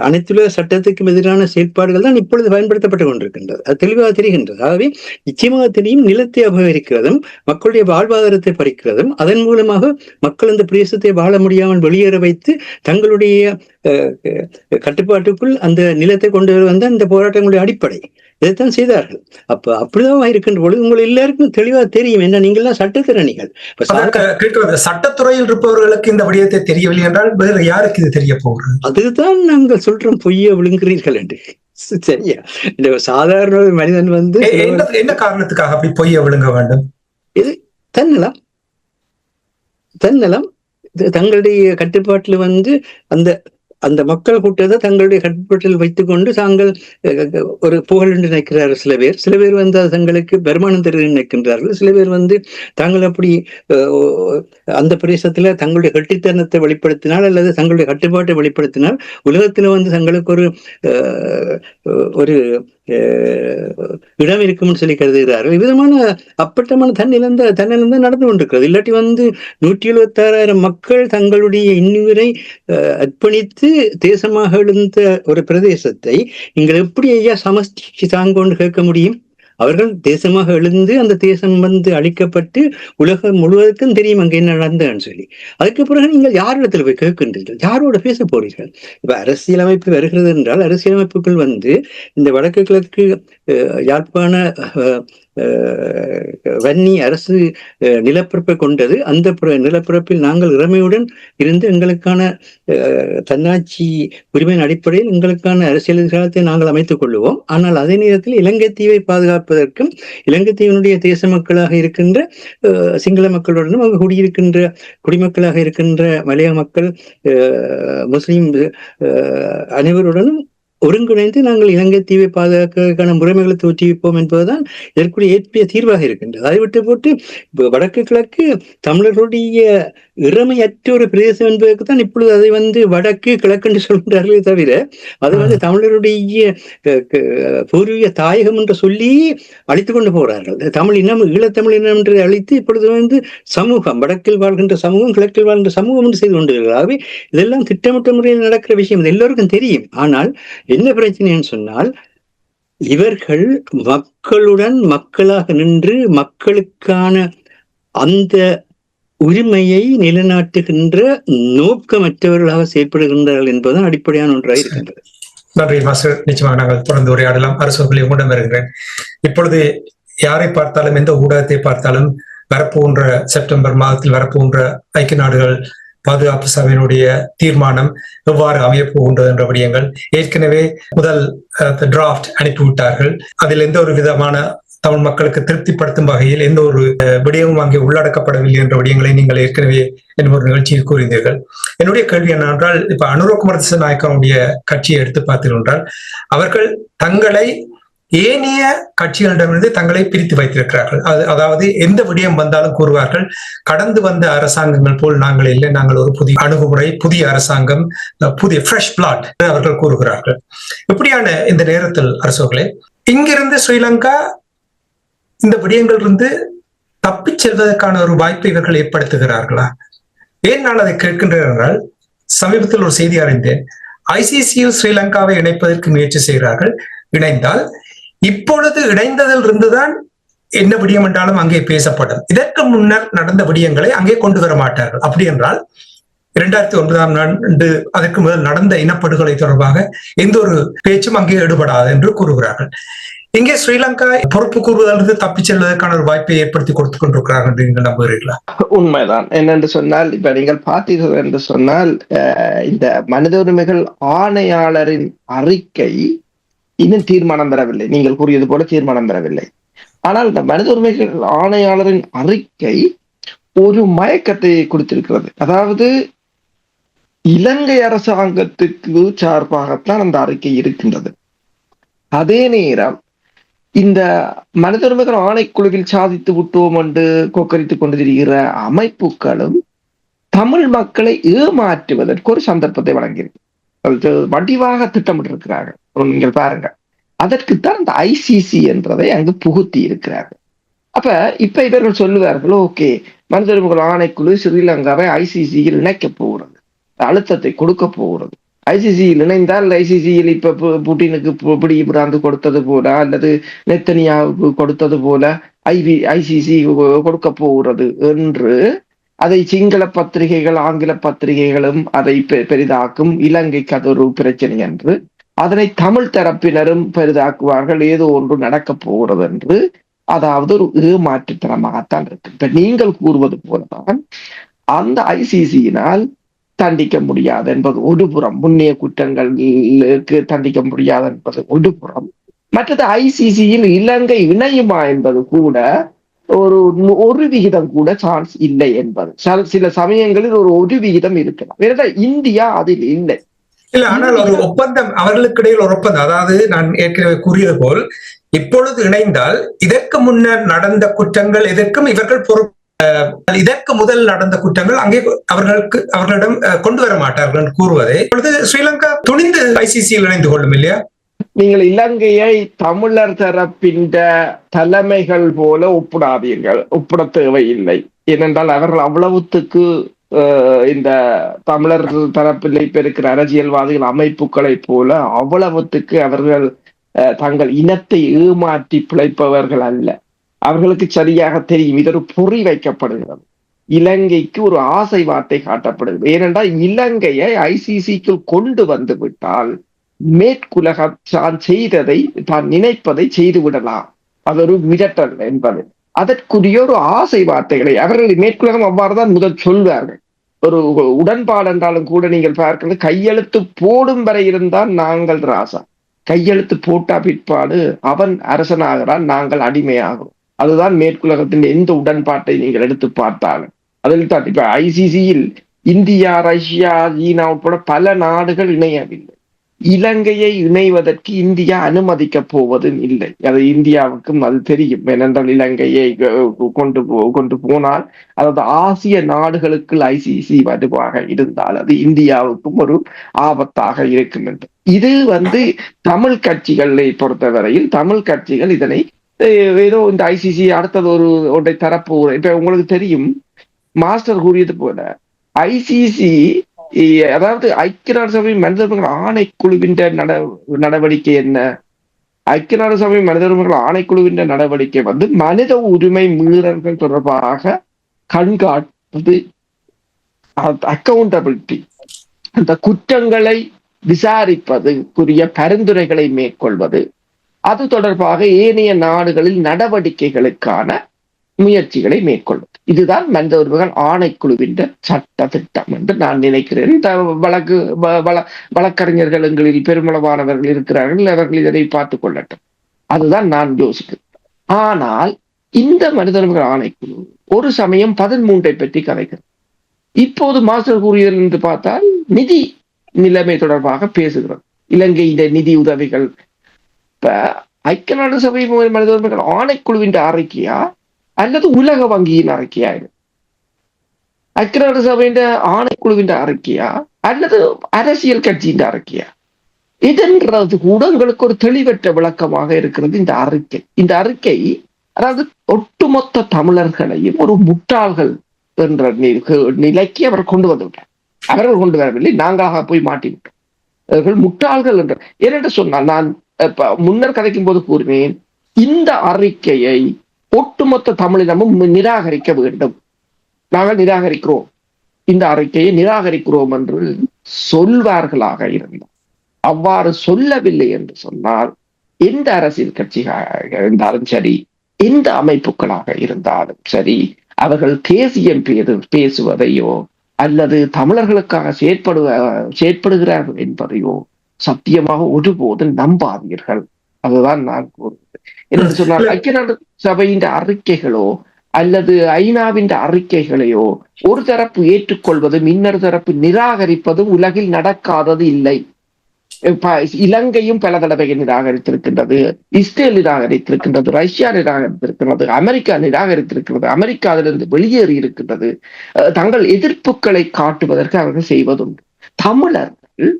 அனைத்துலக சட்டத்துக்கும் எதிரான செயற்பாடுகள் தான் இப்பொழுது பயன்படுத்தப்பட்டு கொண்டிருக்கின்றது. அது தெளிவாக தெரிகின்றது. ஆகவே நிச்சயமாக தெரியும், நிலத்தை அபகரிக்கிறதும் மக்களுடைய வாழ்வாதாரத்தை பறிக்கிறதும் அதன் மூலமாக மக்கள் அந்த பிரதேசத்தை வாழ முடியாமல் வெளியேற வைத்து தங்களுடைய கட்டுப்பாட்டுக்குள் அந்த நிலத்தை கொண்டு வந்த அந்த போராட்டங்களுடைய அடிப்படை. இதைத்தான் செய்தார்கள். அப்ப அப்படிதான் இருக்கின்ற பொழுது உங்கள் எல்லாருக்கும் தெளிவா தெரியும் என்ன, நீங்கள்லாம் சட்டத்திறனிகள். கேட்கிறது சட்டத்துறையில் இருப்பவர்களுக்கு இந்த விடயத்தை தெரியவில்லை என்றால் வேறு யாருக்கு இது தெரிய போகிறது? அதுதான் நாங்கள் சொல்றோம், பொய்ய விழுங்குறீர்கள் என்று. சரியா? இந்த சாதாரண ஒரு மனிதன் என்ன காரணத்துக்காக அப்படி பொய்ய விழுங்க வேண்டும்? இது தன்னலம் தங்களுடைய கட்டுப்பாட்டில் அந்த அந்த மக்கள் கூட்டத்தை தங்களுடைய கட்டுப்பாட்டில் வைத்துக்கொண்டு தாங்கள் ஒரு புகழ் என்று நினைக்கிறார்கள். சில பேர் தங்களுக்கு வருமானம் தருவது நினைக்கின்றார்கள். சில பேர் தாங்கள் அப்படி அந்த பிரதேசத்துல தங்களுடைய கட்டித்தனத்தை வெளிப்படுத்தினால் அல்லது தங்களுடைய கட்டுப்பாட்டை வெளிப்படுத்தினால் உலகத்துல தங்களுக்கு ஒரு இடம் இருக்கும்னு சொல்லி கருதுகிறார்கள். விதமான அப்பட்டமான தன்னிலந்த நடந்து கொண்டிருக்கிறது. இல்லாட்டி 176,000 மக்கள் தங்களுடைய இன்னுயிரை அர்ப்பணித்து தேசமாக எழுந்த ஒரு பிரதேசத்தை நீங்கள் எப்படி ஐயா சமஸ்டி தாங்கொண்டு கேட்க முடியும்? அவர்கள் தேசமாக எழுந்து அந்த தேசம் அழிக்கப்பட்டு உலகம் முழுவதற்கும் தெரியும் அங்கே என்ன நடந்ததுன்னு சொல்லி. அதுக்கு பிறகு நீங்கள் யாரிடத்துல போய் கேட்கின்றீர்கள்? யாரோட பேச போறீர்கள்? இப்ப அரசியலமைப்பு வருகிறது என்றால் அரசியலமைப்புகள் இந்த வடக்கு கிழக்கு யாழ்ப்பாண வன்னி அரசு நிலப்பரப்பை கொண்டது. அந்த நிலப்பரப்பில் நாங்கள் இறமையுடன் இருந்து எங்களுக்கான தன்னாட்சி உரிமையின் அடிப்படையில் எங்களுக்கான அரசியல் எதிர்காலத்தை நாங்கள் அமைத்துக் கொள்ளுவோம். ஆனால் அதே நேரத்தில் இலங்கை தீவை பாதுகாப்பதற்கும் இலங்கை தீவினுடைய தேச மக்களாக இருக்கின்ற சிங்கள மக்களுடனும் அங்கு குடியிருக்கின்ற குடிமக்களாக இருக்கின்ற மலைய மக்கள், முஸ்லிம் அனைவருடனும் ஒருங்கிணைந்து நாங்கள் இலங்கை தீவை பாதுகாக்கிறதுக்கான முறைமைகளை தோற்றுவிப்போம் என்பதுதான் இதற்குரிய ஏற்பிய தீர்வாக இருக்கின்றது. அதை விட்டு போட்டு வடக்கு கிழக்கு தமிழர்களுடைய இறமையற்ற ஒரு பிரதேசம் என்பதற்கு தான் இப்பொழுது அதை வடக்கு கிழக்கு என்று சொல்கின்றார்களே தவிர அது தமிழருடைய பூர்வீக தாயகம் என்று சொல்லி அழித்துக் கொண்டு போகிறார்கள். தமிழ் இனம், ஈழத்தமிழ் இனம் என்று அழித்து இப்பொழுது சமூகம், வடக்கில் வாழ்கின்ற சமூகம் கிழக்கில் வாழ்கின்ற சமூகம் என்று செய்து கொண்டிருக்கிறார்கள். ஆகவே இதெல்லாம் திட்டமிட்ட முறையில் நடக்கிற விஷயம், இது எல்லோருக்கும் தெரியும். ஆனால் என்ன பிரச்சனைன்னு சொன்னால், இவர்கள் மக்களுடன் மக்களாக நின்று மக்களுக்கான அந்த உரிமையை நிலைநாட்டுகின்ற நோக்கமற்றவர்களாக செயல்படுகின்றார்கள் என்பதுதான் அடிப்படையான ஒன்றாக இருக்கின்றது. நன்றி மாஸ்டர். நிச்சயமாக நாங்கள் தொடர்ந்து உரையாடலாம். அரசுகளை உங்களிடம் வருகிறேன். இப்பொழுது யாரை பார்த்தாலும், எந்த ஊடகத்தை பார்த்தாலும் வரப்போன்ற செப்டம்பர் மாதத்தில் வரப்போன்ற ஐக்கிய நாடுகள் பாதுகாப்பு சபையினுடைய தீர்மானம் எவ்வாறு அமையப் போகின்றது என்ற விடயங்கள் ஏற்கனவே முதல் டிராஃப்ட் அனுப்பிவிட்டார்கள். அதில் எந்த ஒரு விதமான தமிழ் மக்களுக்கு திருப்திப்படுத்தும் வகையில் எந்த ஒரு விடயமும் அங்கே உள்ளடக்கப்படவில்லை என்ற விடயங்களை நீங்கள் ஏற்கனவே என்ன ஒரு நிகழ்ச்சியில் கூறினீர்கள். என்னுடைய கேள்வி என்னவென்றால், இப்ப அனுரகுமார திசாநாயக்கனுடைய கட்சியை எடுத்து பார்த்தீர்கள், அவர்கள் தங்களை ஏனைய கட்சிகளிடமிருந்து தங்களை பிரித்து வைத்திருக்கிறார்கள். அதாவது எந்த விடயம் வந்தாலும் கூறுவார்கள், கடந்து வந்த அரசாங்கங்கள் போல் நாங்கள் இல்லை, நாங்கள் ஒரு புதிய அணுகுமுறை, புதிய அரசாங்கம், புதிய ஃப்ரெஷ் பிளாட் அவர்கள் கூறுகிறார்கள். இப்படியான இந்த நேரத்தில் அரசுகளே, இங்கிருந்து ஸ்ரீலங்கா இந்த விடயங்கள் இருந்து தப்பிச் செல்வதற்கான ஒரு வாய்ப்பை இவர்கள் ஏற்படுத்துகிறார்களா? ஏன் நான் அதை கேட்கின்றேன் என்றால், சமீபத்தில் ஒரு செய்தி அறிந்தேன். ICCU ஸ்ரீலங்காவை இணைப்பதற்கு முயற்சி செய்கிறார்கள். இணைந்தால் இப்பொழுது இணைந்ததில் இருந்துதான் என்ன விடயம் என்றாலும் அங்கே பேசப்படும். இதற்கு முன்னர் நடந்த விடயங்களை அங்கே கொண்டு வர மாட்டார்கள். அப்படி என்றால் 2009ஆம் ஆண்டு அதற்கு முதல் நடந்த இனப்படுகொலை தொடர்பாக எந்த ஒரு பேச்சும் அங்கே ஈடுபடாது என்று கூறுகிறார்கள். இங்கே ஸ்ரீலங்கா பொறுப்பு கூறுவதிலிருந்து தப்பிச் செல்வதற்கான ஒரு வாய்ப்பை ஏற்படுத்தி கொடுத்துக் கொண்டிருக்கிறார்கள் என்று நீங்கள் நம்புகிறீர்களா? உண்மைதான். என்னென்று சொன்னால், இப்ப நீங்கள் பார்த்தீர்கள் என்று சொன்னால், இந்த மனித உரிமைகள் ஆணையாளரின் அறிக்கை இன்னும் தீர்மானம் பெறவில்லை. நீங்கள் கூறியது போல தீர்மானம் பெறவில்லை. ஆனால் இந்த மனித உரிமைகள் ஆணையாளரின் அறிக்கை ஒரு மயக்கத்தை கொடுத்திருக்கிறது. அதாவது இலங்கை அரசாங்கத்துக்கு சார்பாகத்தான் அந்த அறிக்கை இருக்கின்றது. அதே நேரம் இந்த மனித உரிமைகள் ஆணைக்குழுவில் சாதித்து விட்டோம் என்று கொக்கரித்துக் கொண்டு திரிகிற அமைப்புகளும் தமிழ் மக்களை ஏமாற்றுவதற்கு ஒரு சந்தர்ப்பத்தை வழங்கியிருக்கு. வடிவாக திட்டமிட்டிருக்கிறார்கள். நீங்கள் பாருங்க, அதற்குத்தான் இந்த ICC என்றதை அங்கு புகுத்தி இருக்கிறார்கள். அப்ப இப்ப இவர்கள் சொல்லுவார்கள், ஓகே, மனித உரிமைகள் ஆணைக்குழு ஸ்ரீலங்காவை ICCயில் இணைக்க போகிறது, அழுத்தத்தை கொடுக்க போகிறது. ICCயில் இணைந்தால் ICCயில் இப்ப புட்டினுக்கு பிடி பிராந்து கொடுத்தது போல அல்லது நெத்தனியாவுக்கு கொடுத்தது போல ICC கொடுக்க போகிறது என்று அதை சிங்கள பத்திரிகைகள் ஆங்கில பத்திரிகைகளும் அதை பெரிதாக்கும். இலங்கைக்கு அது ஒரு பிரச்சனை என்று அதனை தமிழ் தரப்பினரும் பெரிதாக்குவார்கள், ஏதோ ஒன்று நடக்கப் போகிறது என்று. அதாவது ஒரு ஏமாற்றுத்தனமாகத்தான் இருக்கு. இப்ப நீங்கள் கூறுவது போலதான் அந்த ஐசிசியினால் தண்டிக்க முடியாது என்பது ஒரு புறம், முன்னைய குற்றங்களுக்கு தண்டிக்க முடியாது என்பது ஒரு புறம். மற்றது ஐசிசியில் இலங்கை இணையுமா என்பது கூட ஒரு விகிதம் கூட சான்ஸ் இல்லை என்பது. சில சமயங்களில் ஒரு விகிதம் இருக்கலாம். ஏனென்றால் இந்தியா அதில் இல்லை. இல்ல, ஆனால் ஒரு ஒப்பந்தம் அவர்களுக்கு இடையில் ஒரு ஒப்பந்தம், அதாவது நான் ஏற்கனவே கூறியது போல் இப்பொழுது இணைந்தால் இதற்கு முன்னர் நடந்த குற்றங்கள் எதற்கும் இவர்கள் பொறுப்பு, இதற்கு முதல் நடந்த குற்றங்கள் அங்கே அவர்களிடம் கொண்டு வர மாட்டார்கள் என்று கூறுவதை இப்பொழுது ஸ்ரீலங்கா துணிந்து ஐசிசியில் இணைந்து கொள்ளும் இல்லையா? நீங்கள் இலங்கையை தமிழர் தரப்பின் தலைமைகள் போல ஒப்பிட தேவையில்லை. ஏனென்றால் அவர்கள் அவ்வளவுத்துக்கு இந்த தமிழர் தரப்பில் இப்ப இருக்கிற அரசியல்வாதிகள் அமைப்புகளை போல அவ்வளவுத்துக்கு அவர்கள் தங்கள் இனத்தை ஏமாற்றி பிழைப்பவர்கள் அல்ல. அவர்களுக்கு சரியாக தெரியும் இது ஒரு பொறி வைக்கப்படுகிறது. இலங்கைக்கு ஒரு ஆசை வார்த்தை காட்டப்படுகிறது. ஏனென்றால் இலங்கையை ஐசிசிக்குள் கொண்டு வந்து விட்டால் மேற்குலகம் தான் செய்ததை, தான் நினைப்பதை செய்து விடலாம். அது ஒரு மிரட்டல் என்பது. அதற்குரிய ஒரு ஆசை வார்த்தைகளை அவர்கள் மேற்குலகம் அவ்வாறுதான் முதல் சொல்வார்கள். ஒரு உடன்பாடு என்றாலும் கூட நீங்கள் பார்க்கிறது, கையெழுத்து போடும் வரை இருந்தால் நாங்கள் ராசா, கையெழுத்து போட்டா பிற்பாடு அவன் அரசனாகிறான், நாங்கள் அடிமையாகிறோம். அதுதான் மேற்குலகத்தின் எந்த உடன்பாட்டை நீங்கள் எடுத்து பார்த்தாலும். அதில் தான் இப்ப ஐசிசியில் இந்தியா, ரஷ்யா, சீனா உட்பட பல நாடுகள் இணையவில்லை. இலங்கையை இணைவதற்கு இந்தியா அனுமதிக்க போவதும் இல்லை. அது இந்தியாவுக்கும் அது தெரியும். ஏனென்றால் இலங்கையை கொண்டு போனால், அதாவது ஆசிய நாடுகளுக்கு ஐசிசி வலுவாக இருந்தால் அது இந்தியாவுக்கும் ஒரு ஆபத்தாக இருக்கும் என்று. இது தமிழ் கட்சிகளை பொறுத்தவரையில் தமிழ் கட்சிகள் இதனை ஏதோ இந்த ஐசிசி அடுத்தது ஒன்றை தரப்போ. இப்ப உங்களுக்கு தெரியும், மாஸ்டர் கூறியது போல ஐசிசி, அதாவது ஐக்கிய நாடு சபை மனித உரிமைகள் ஆணைக்குழுவின் நடவடிக்கை என்ன? ஐக்கிய நாடு சபை மனித உரிமைகள் ஆணைக்குழுவின் நடவடிக்கை மனித உரிமை மீறல்கள் தொடர்பாக கண்காட்டுவது, அக்கௌண்டபிலிட்டி, அந்த குற்றங்களை விசாரிப்பதுக்குரிய பரிந்துரைகளை மேற்கொள்வது, அது தொடர்பாக ஏனைய நாடுகளில் நடவடிக்கைகளுக்கான முயற்சிகளை மேற்கொள்வது. இதுதான் மனித உரிமைகள் ஆணைக்குழுவின் சட்ட திட்டம் என்று நான் நினைக்கிறேன். வழக்கறிஞர்களில் பெருமளவானவர்கள் இருக்கிறார்கள், அவர்கள் இதனை பார்த்துக் கொள்ளட்டும். அதுதான் நான் யோசிக்கிறேன். ஆனால் இந்த மனித உரிமைகள் ஆணைக்குழு ஒரு சமயம் 13 பற்றி கதைக்கிறது. இப்போது மாஸ்டர் கூறியது என்று பார்த்தால் நிதி நிலைமை தொடர்பாக பேசுகிறது. இலங்கையின் நிதி உதவிகள் இப்ப ஐக்கிய நாடு சபை மனித உரிமைகள் ஆணைக்குழுவின் அறிக்கையா அல்லது உலக வங்கியின் அறிக்கையா? ஐக்கிய நாடு சபையின் ஆணைக்குழுவின் அறிக்கையா அல்லது அரசியல் கட்சியின் அறிக்கையா? இதன்றது கூட உங்களுக்கு ஒரு தெளிவற்ற விளக்கமாக இருக்கிறது இந்த அறிக்கை. இந்த அறிக்கை அதாவது ஒட்டுமொத்த தமிழர்களையும் ஒரு முட்டாள்கள் என்ற நிலைக்கு அவர் கொண்டு வந்துவிட்டார். அவர்கள் கொண்டு வரவில்லை, நாங்களாக போய் மாட்டிவிட்டோம். அவர்கள் முட்டாள்கள் என்ற. ஏனென்று சொன்னால், நான் முன்னர் கதைக்கும் போது கூறுவேன், இந்த அறிக்கையை ஒட்டுமொத்த தமிழினமும் நிராகரிக்க வேண்டும். நாங்கள் நிராகரிக்கிறோம், இந்த அறிக்கையை நிராகரிக்கிறோம் என்று சொல்வார்களாக இருந்தார். அவ்வாறு சொல்லவில்லை என்று சொன்னால், எந்த அரசியல் கட்சியாக இருந்தாலும் சரி, எந்த அமைப்புகளாக இருந்தாலும் சரி, அவர்கள் தேசியம் பேசுவதையோ அல்லது தமிழர்களுக்காக செயற்படுகிறார்கள் என்பதையோ சத்தியமாக ஒருபோதும் நம்பாதீர்கள். அதுதான் நான் கூறுவது. என்று சொன்னால், ஐக்கிய நாடு சபையின் அறிக்கைகளோ அல்லது ஐநாவின் அறிக்கைகளையோ ஒரு தரப்பு ஏற்றுக்கொள்வதும் இன்னொரு தரப்பு நிராகரிப்பதும் உலகில் நடக்காதது இல்லை. இலங்கையும் பல தடவைகள் நிராகரித்திருக்கின்றது, இஸ்ரேல் நிராகரித்திருக்கின்றது, ரஷ்யா நிராகரித்திருக்கின்றது, அமெரிக்கா நிராகரித்திருக்கிறது, அமெரிக்காவிலிருந்து வெளியேறி இருக்கின்றது. தங்கள் எதிர்ப்புகளை காட்டுவதற்கு அவர்கள் செய்வதுண்டு. தமிழர்கள்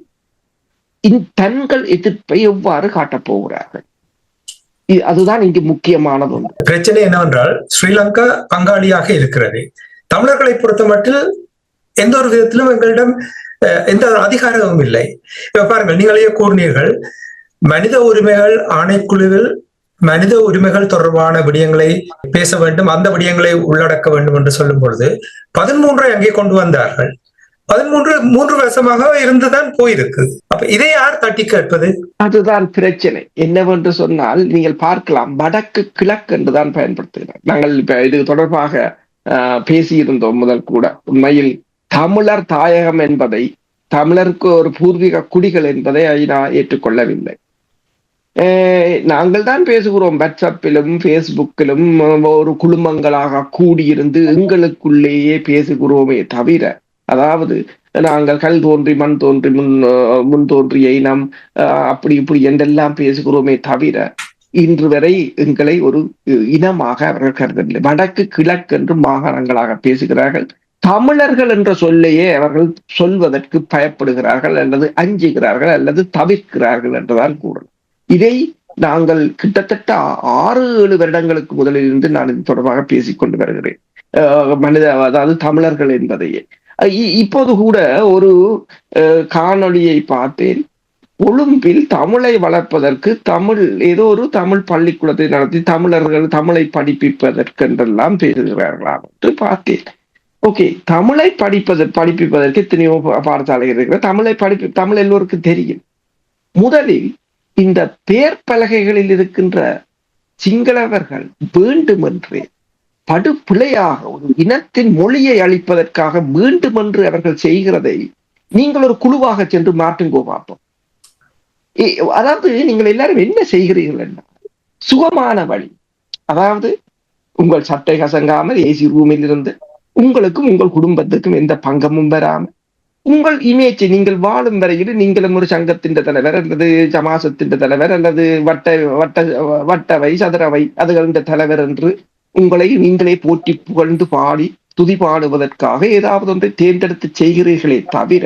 தங்கள் எதிர்ப்பை எவ்வாறு காட்டப் போகிறார்கள்? அதுதான் இங்கு முக்கியமானது. பிரச்சனை என்னவென்றால், ஸ்ரீலங்கா பங்காளியாக இருக்கிறது. தமிழர்களை பொறுத்த மட்டில் எந்த ஒரு விதத்திலும் எங்களிடம் எந்த ஒரு அதிகாரமும் இல்லை. இப்ப பாருங்கள், நீங்களே கூறினீர்கள், மனித உரிமைகள் ஆணைக்குழுவில் மனித உரிமைகள் தொடர்பான விடயங்களை பேச வேண்டும், அந்த விடயங்களை உள்ளடக்க வேண்டும் என்று சொல்லும் பொழுது 13 அங்கே கொண்டு வந்தார்கள். மூன்று வருஷமாக இருந்துதான் போயிருக்கு. அப்ப இதை யார் தட்டி கேட்பது? அதுதான் பிரச்சனை. என்னவென்று சொன்னால் நீங்கள் பார்க்கலாம், வடக்கு கிழக்கு என்றுதான் பயன்படுத்துகிறார். நாங்கள் இப்ப இது தொடர்பாக பேசியிருந்தோம் முதல் கூட. உண்மையில் தமிழர் தாயகம் என்பதை, தமிழருக்கு ஒரு பூர்வீக குடிகள் என்பதை ஐநா ஏற்றுக்கொள்ளவில்லை. நாங்கள் தான் பேசுகிறோம், வாட்ஸ்அப்பிலும் பேஸ்புக்கிலும் ஒரு குழுமங்களாக கூடியிருந்து எங்களுக்குள்ளேயே பேசுகிறோமே தவிர, அதாவது நாங்கள் கல் தோன்றி மண் தோன்றி முன் தோன்றிய இனம் அப்படி இப்படி என்றெல்லாம் பேசுகிறோமே தவிர இன்று வரை எங்களை ஒரு இனமாக அவர்கள் கருதவில்லை. வடக்கு கிழக்கு என்று மாகாணங்களாக பேசுகிறார்கள். தமிழர்கள் என்ற சொல்லையே அவர்கள் சொல்வதற்கு பயப்படுகிறார்கள், அல்லது அஞ்சுகிறார்கள், அல்லது தவிர்க்கிறார்கள் என்றுதான் கூறலாம். இதை நாங்கள் கிட்டத்தட்ட 6-7 வருடங்களுக்கு முதலிலிருந்து நான் இது தொடர்பாக பேசிக்கொண்டு வருகிறேன். அதாவது தமிழர்கள் என்பதையே. இப்போது கூட ஒரு காணொளியை பார்த்தேன். கொழும்பில் தமிழை வளர்ப்பதற்கு ஏதோ ஒரு தமிழ் பள்ளிக்கூடத்தை நடத்தி தமிழர்கள் தமிழை படிப்பிப்பதற்கு என்றெல்லாம் பேசுகிறார்களாம் என்று பார்த்தேன். ஓகே, தமிழை படிப்பிப்பதற்கு எத்தனையோ பாடசாலைகள் இருக்கிற தமிழ் எல்லோருக்கும் தெரியும். முதலில் இந்த பேர் பலகைகளில் இருக்கின்ற சிங்களவர்கள் வேண்டுமென்றே படுபிழையாக ஒரு இனத்தின் மொழியை அளிப்பதற்காக வேண்டுமென்று அவர்கள் செய்கிறதை நீங்கள் ஒரு குழுவாக சென்று மாற்றுங்கோ பார்ப்போம். அதாவது நீங்கள் எல்லாரும் என்ன செய்கிறீர்கள் என்ன சுகமான வழி, அதாவது உங்கள் சட்டை கசங்காமல் ஏசி ரூமில் இருந்து உங்களுக்கும் உங்கள் குடும்பத்துக்கும் எந்த பங்கமும் வராமல் உங்கள் இமேஜை நீங்கள் வாழும் வரையில் நீங்களும் ஒரு சங்கத்தின் தலைவர் அல்லது சமாசத்தின் தலைவர் அல்லது வட்டவை சதுரவை அதுகளின் தலைவர் என்று உங்களை நீங்களே போற்றி புகழ்ந்து பாடி துதி பாடுவதற்காக ஏதாவது ஒன்றை தேர்ந்தெடுத்து செய்கிறீர்களே தவிர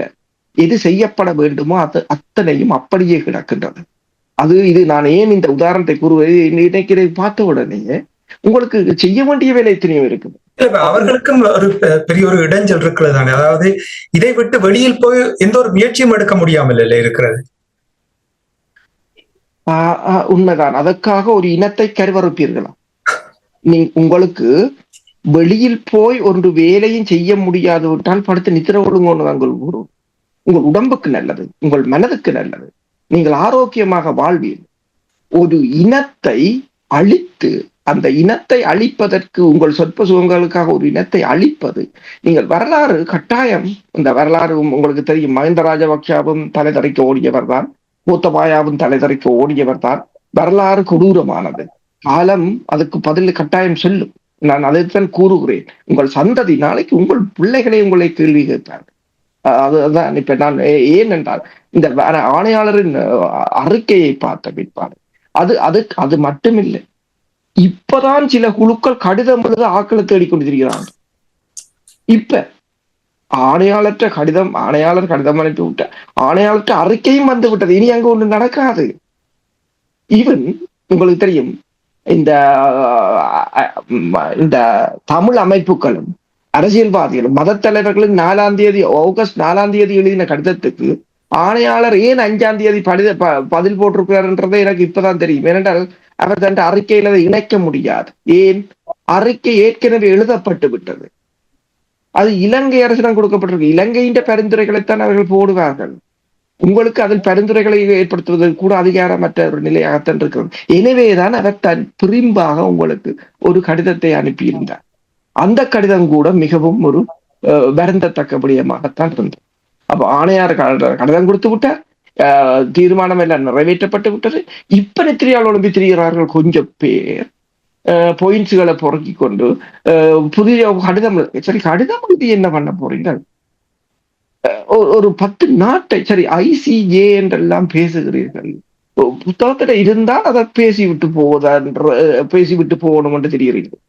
எது செய்யப்பட வேண்டுமோ அது அத்தனையும் அப்படியே கிடக்கின்றது. இது நான் ஏன் இந்த உதாரணத்தை கூறுவது, இன்னைக்கு பார்த்த உடனே உங்களுக்கு செய்ய வேண்டிய வேலை எத்தனையும் இருக்குது. அவர்களுக்கும் ஒரு பெரிய ஒரு இடைஞ்சல் இருக்கிறது தானே. அதாவது இதை விட்டு வெளியில் போய் எந்த ஒரு முயற்சியும் எடுக்க முடியாமல் இல்லை இருக்கிறது. உண்மைதான். அதற்காக ஒரு இனத்தை கருவறுப்பீர்களா? உங்களுக்கு வெளியில் போய் ஒரு வேலையும் செய்ய முடியாது விட்டால் படுத்து நித்திர ஒழுங்கொண்டு உங்கள் உடம்புக்கு நல்லது, உங்கள் மனதுக்கு நல்லது, நீங்கள் ஆரோக்கியமாக வாழ்வீர்கள். ஒரு இனத்தை அழித்து அந்த இனத்தை அழிப்பதற்கு உங்கள் சொற்ப சுகங்களுக்காக ஒரு இனத்தை அழிப்பது, நீங்கள் வரலாறு கட்டாயம், இந்த வரலாறு உங்களுக்கு தெரியும். மஹிந்த ராஜபக்ஷவும் தலைதறிக்க ஓடியவர் தான், கோத்தபாயாவும் தலைதறிக்க ஓடியவர் தான். வரலாறு கொடூரமானது. காலம் அதுக்கு பதில் கட்டாயம் சொல்லும். நான் அதைத்தான் கூறுகிறேன். உங்கள் சந்ததி நாளைக்கு உங்கள் பிள்ளைகளை உங்களை கேள்வி கேட்பார்கள். அதுதான் இப்ப நான் ஏனென்றால் இந்த ஆணையாளரின் அறிக்கையை பார்த்த பிற்பாடு அது மட்டுமில்லை. இப்பதான் சில குழுக்கள் கடிதம் எழுத ஆக்களை தேடிக்கொண்டிருக்கிறாங்க. இப்ப ஆணையாளர் கடிதம் அனுப்பி விட்ட ஆணையாளர் அறிக்கையும் வந்து விட்டது. இனி அங்க ஒண்ணு நடக்காது. ஈவன் உங்களுக்கு தெரியும், இந்த தமிழ் அமைப்புகளும் அரசியல்வாதிகளும் மத தலைவர்களும் ஆகஸ்ட் 4ஆம் தேதி எழுதின கடிதத்துக்கு ஆணையாளர் ஏன் 5ஆம் தேதி பதில் போட்டிருக்கிறார்ன்றதை எனக்கு இப்பதான் தெரியும். ஏனென்றால் அவர் தன் அறிக்கையில அதை இணைக்க முடியாது. ஏன்? அறிக்கை ஏற்கனவே எழுதப்பட்டு விட்டது. அது இலங்கை அரசிடம் கொடுக்கப்பட்டிருக்கு. இலங்கையின் பரிந்துரைகளைத்தான் அவர்கள் போடுவார்கள். உங்களுக்கு அதில் பரிந்துரைகளை ஏற்படுத்துவதற்கு கூட அதிகாரமற்ற ஒரு நிலையாகத்தான் இருக்கிறது. எனவேதான் அவர் தன் பிரிம்பாக உங்களுக்கு ஒரு கடிதத்தை அனுப்பியிருந்தார். அந்த கடிதம் கூட மிகவும் ஒரு வருந்தத்தக்கபடியமாகத்தான் இருந்தது. அப்ப ஆணையார் கடிதம் கொடுத்து விட்டார், தீர்மானம் எல்லாம் நிறைவேற்றப்பட்டு விட்டது. இப்ப நெத்திரியால் ஒழும்பி திரிகிறார்கள் கொஞ்சம் பேர், பாயிண்ட்ஸ்களை பொறுக்கி கொண்டு புதிய கடிதம் எழுதி என்ன பண்ண போறீங்க? ஒரு 10 நாட்டை ICJ என்றெல்லாம் பேசுகிறீர்கள். புத்தகத்துல இருந்தால் அதை பேசிவிட்டு போகணும் என்று தெரிகிறீர்கள்.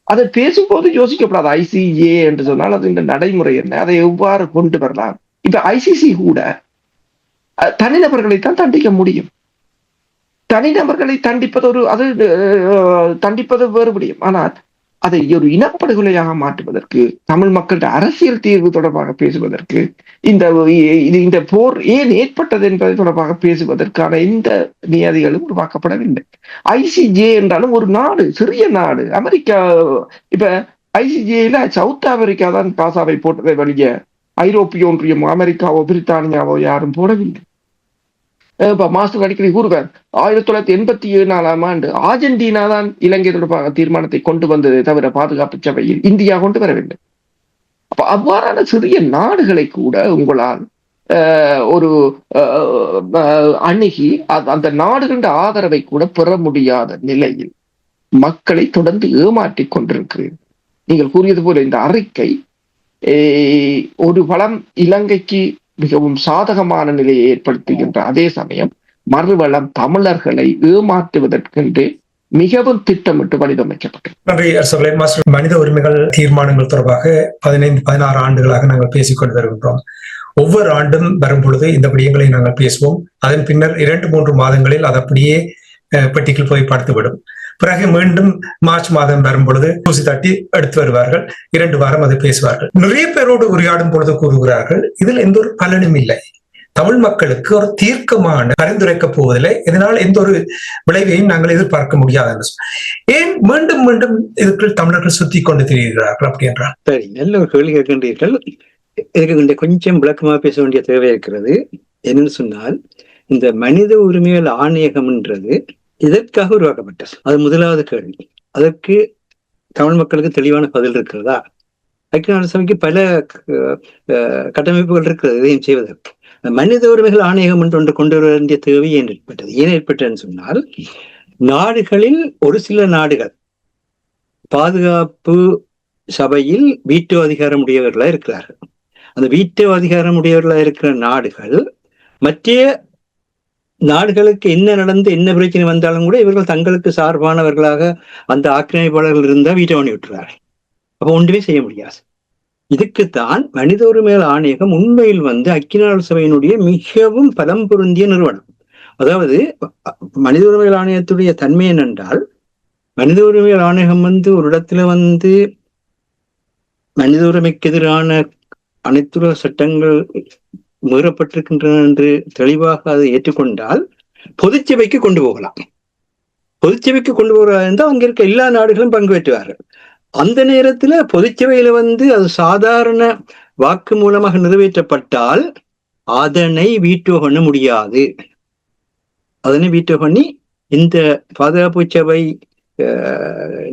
அதை பேசும்போது யோசிக்கப்படாது. ICJ என்று சொன்னால் அது இந்த நடைமுறை என்ன, அதை எவ்வாறு கொண்டு வரலாம்? இப்ப ICC கூட தனிநபர்களைத்தான் தண்டிக்க முடியும். தனிநபர்களை தண்டிப்பது வேறுபடியும். ஆனால் அதை ஒரு இனப்படுகொலையாக மாற்றுவதற்கு, தமிழ் மக்களின் அரசியல் தீர்வு தொடர்பாக பேசுவதற்கு, இந்த போர் ஏன் ஏற்பட்டது என்பது தொடர்பாக பேசுவதற்கான எந்த நியதிகளும் உருவாக்கப்படவில்லை. ICJ என்றாலும் ஒரு நாடு, சிறிய நாடு, அமெரிக்கா. இப்ப ICJல சவுத் ஆப்பிரிக்கா தான் காசாவை போட்டதை வழிய ஐரோப்பிய ஒன்றியமோ அமெரிக்காவோ பிரித்தானியாவோ யாரும் போடவில்லை. இப்ப மாஸ்டர் அடிக்கடி கூறுவார், 1987 அர்ஜென்டினா தான் இலங்கை தொடர்பாக தீர்மானத்தை கொண்டு வந்ததை தவிர பாதுகாப்பு சபையில் இந்தியா கொண்டு வரவில்லை. அப்ப அவ்வாறான சிறிய நாடுகளை கூட உங்களால் ஒரு அணுகி அந்த நாடுகளின் ஆதரவை கூட பெற முடியாத நிலையில் மக்களை தொடர்ந்து ஏமாற்றிக் கொண்டிருக்கிறீர்கள். நீங்கள் கூறியது போல இந்த அறிக்கை ஒரு பலம் இலங்கைக்கு மிகவும் சாதகமான நிலையை ஏற்படுத்துகின்ற அதே சமயம் மறுவளம் தமிழர்களை ஏமாற்றுவதற்கென்று மிகவும் திட்டமிட்டு வடிவமைக்கப்பட்டது. நன்றி. மனித உரிமைகள் தீர்மானங்கள் தொடர்பாக 15-16 ஆண்டுகளாக நாங்கள் பேசிக்கொண்டு வருகின்றோம். ஒவ்வொரு ஆண்டும் வரும் பொழுது இந்த விடயங்களை நாங்கள் பேசுவோம். அதன் பின்னர் 2-3 மாதங்களில் அது அப்படியே பெட்டிக்குள் போய் படுத்துவிடும். பிறகு மீண்டும் மார்ச் மாதம் வரும் பொழுது ஊசி தட்டி எடுத்து வருவார்கள். 2 வாரம் அதை பேசுவார்கள். நிறைய பேரோடு உரையாடும் பொழுது கூறுகிறார்கள், இதில் எந்த ஒரு பலனும் இல்லை, தமிழ் மக்களுக்கு ஒரு தீர்க்கமான பரிந்துரைக்கப் போவதில்லை, இதனால் எந்த ஒரு விளைவையும் நாங்கள் எதிர்பார்க்க முடியாது. ஏன் மீண்டும் மீண்டும் இதுக்குள் தமிழர்கள் சுத்தி கொண்டு திரிகிறார்கள் அப்படி என்றால்? சரி, நல்ல ஒரு கேள்வி கேட்கின்றீர்கள். இதுக்கு கொஞ்சம் விளக்கமாக பேச வேண்டிய தேவை இருக்கிறது. என்னன்னு சொன்னால், இந்த மனித உரிமைகள் ஆணையகம்ன்றது இதற்காக உருவாக்கப்பட்டது. அது முதலாவது கேள்வி. அதற்கு தமிழ் மக்களுக்கு தெளிவான பதில் இருக்கிறதா? ஐக்கிய நாடு சபைக்கு பல கட்டமைப்புகள் இருக்கிறது இதையும் செய்வதற்கு. மனித உரிமைகள் ஆணையகம் என்று ஒன்று கொண்டு வர வேண்டிய தேவை ஏன் ஏற்பட்டது? ஏன் ஏற்பட்டதுன்னு சொன்னால், நாடுகளில் ஒரு சில நாடுகள் பாதுகாப்பு சபையில் வீட்டோ அதிகாரம் உடையவர்களாக இருக்கிறார்கள். அந்த வீட்டோ அதிகாரம் உடையவர்களாக இருக்கிற நாடுகள் மற்ற நாடுகளுக்கு என்ன நடந்து என்ன பிரச்சனை வந்தாலும் கூட இவர்கள் தங்களுக்கு சார்பானவர்களாக அந்த ஆக்கிரமிப்பாளர்கள் இருந்தால் வீட்டை பண்ணி விட்டுறார்கள். அப்போ ஒன்றுமே செய்ய முடியாது. இதுக்குத்தான் மனித உரிமைகள் ஆணையகம் உண்மையில் ஐக்கிய நாடு சபையினுடைய மிகவும் பலம் பொருந்திய நிறுவனம். அதாவது மனித உரிமைகள் ஆணையத்துடைய தன்மை என்னென்றால், மனித உரிமைகள் ஆணையகம் ஒரு இடத்துல மனித உரிமைக்கு எதிரான அனைத்து சட்டங்கள் மீறப்பட்டிருக்கின்றன என்று தெளிவாக அதை ஏற்றுக்கொண்டால் பொதுச்சபைக்கு கொண்டு போகலாம். பொதுச்சபைக்கு கொண்டு போகிறதா இருந்தால் அங்க இருக்க எல்லா நாடுகளும் பங்கு பெற்றுவார்கள். அந்த நேரத்துல பொதுச்சபையில அது சாதாரண வாக்கு மூலமாக நிறைவேற்றப்பட்டால் அதனை வீட்டோ பண்ண முடியாது. அதனை வீட்டோ பண்ணி இந்த பாதுகாப்பு சபை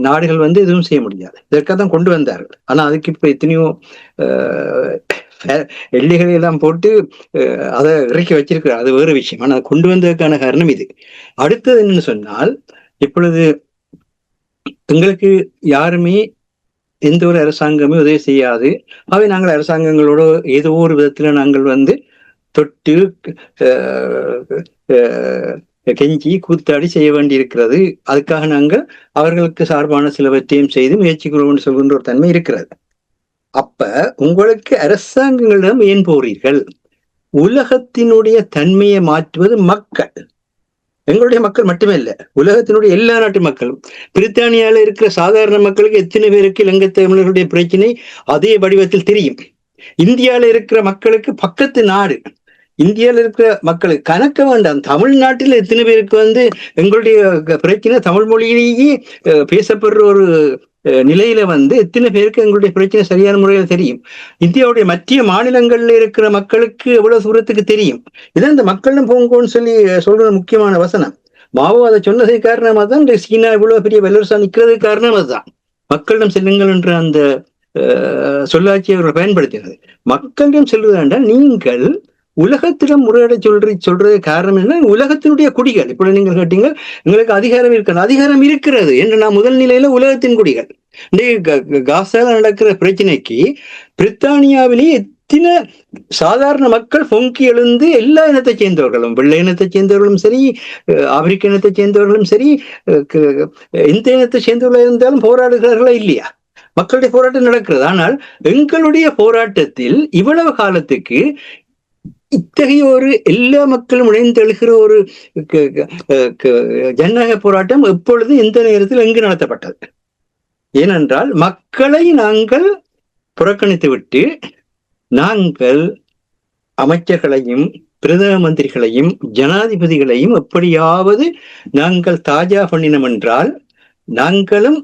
நாடுகள் எதுவும் செய்ய முடியாது. இதற்காக தான் கொண்டு வந்தார்கள். ஆனா அதுக்கு இப்ப எத்தனையோ எல்லைகளை எல்லாம் போட்டு அதை இறக்கி வச்சிருக்கிறார். அது வேறு விஷயம். ஆனா அதை கொண்டு வந்ததுக்கான காரணம் இது. அடுத்தது என்னன்னு சொன்னால், இப்பொழுது எங்களுக்கு யாருமே எந்த ஒரு அரசாங்கமே உதவி செய்யாது. அவை நாங்கள் அரசாங்கங்களோட ஏதோ ஒரு விதத்துல நாங்கள் தொட்டு கெஞ்சி கூத்தாடி செய்ய வேண்டி இருக்கிறது. அதுக்காக நாங்கள் அவர்களுக்கு சார்பான சிலவற்றையும் செய்து முயற்சிக்கிறோம் சொல்கின்ற ஒரு தன்மை இருக்கிறது. அப்ப உங்களுக்கு அரசாங்கங்களிடம் ஏன் போறீர்கள்? உலகத்தினுடைய தன்மையை மாற்றுவது மக்கள். எங்களுடைய மக்கள் மட்டுமே இல்லை, உலகத்தினுடைய எல்லா நாட்டு மக்களும். பிரித்தானியால இருக்கிற சாதாரண மக்களுக்கு எத்தனை பேருக்கு இலங்கை தமிழர்களுடைய பிரச்சனை அதே வடிவத்தில் தெரியும். இந்தியாவில இருக்கிற மக்களுக்கு பக்கத்து நாடு, இந்தியாவில இருக்கிற மக்களுக்கு கணக்க வேண்டாம். தமிழ்நாட்டில் எத்தனை பேருக்கு எங்களுடைய பிரச்சனை தமிழ் மொழியிலேயே பேசப்படுற ஒரு நிலையில எத்தனை பேருக்கு எங்களுடைய பிரச்சனை சரியான முறையில் தெரியும். இந்தியாவுடைய மத்திய மாநிலங்கள்ல இருக்கிற மக்களுக்கு எவ்வளவு தூரத்துக்கு தெரியும். இதான் இந்த மக்களிடம் போங்கோன்னு சொல்ற முக்கியமான வசனம். மாவோ அதை சொன்னது காரணமா தான் இந்த சீனா இவ்வளவு பெரிய வல்லரசா நிற்கிறது காரணம் அதுதான். மக்களிடம் செல்லுங்கள் என்ற அந்த சொல்லாட்சியை அவர்கள் பயன்படுத்தினது. மக்களிடம் செல்வதாண்டா நீங்கள் உலகத்திடம் முறையிட சொல்றது காரணம் என்ன? உலகத்தினுடைய குடிகள். இப்படி நீங்கள் கேட்டீங்க, எங்களுக்கு அதிகாரம் இருக்கிறது. அதிகாரம் இருக்கிறது என்று நான் முதல் நிலையில உலகத்தின் குடிகள். காசால நடக்கிற பிரச்சனைக்கு பிரித்தானியாவிலேயே எத்தனை சாதாரண மக்கள் பொங்கி எழுந்து எல்லா இனத்தை சேர்ந்தவர்களும், வெள்ளை இனத்தை சேர்ந்தவர்களும் சரி, ஆப்பிரிக்க இனத்தை சேர்ந்தவர்களும் சரி, எந்த இனத்தை சேர்ந்தவர்களாக இருந்தாலும் போராடுகிறார்களா இல்லையா? மக்களுடைய போராட்டம் நடக்கிறது. ஆனால் எங்களுடைய போராட்டத்தில் இவ்வளவு காலத்துக்கு இத்தகைய ஒரு எல்லா மக்களும் இணைந்தெழுகிற ஒரு ஜனநாயக போராட்டம் எப்பொழுது எந்த நேரத்தில் எங்கு நடத்தப்பட்டது? ஏனென்றால் மக்களை நாங்கள் புறக்கணித்து விட்டு நாங்கள் அமைச்சர்களையும் பிரதம மந்திரிகளையும் ஜனாதிபதிகளையும் எப்படியாவது நாங்கள் தாஜா பண்ணினோம் என்றால் நாங்களும்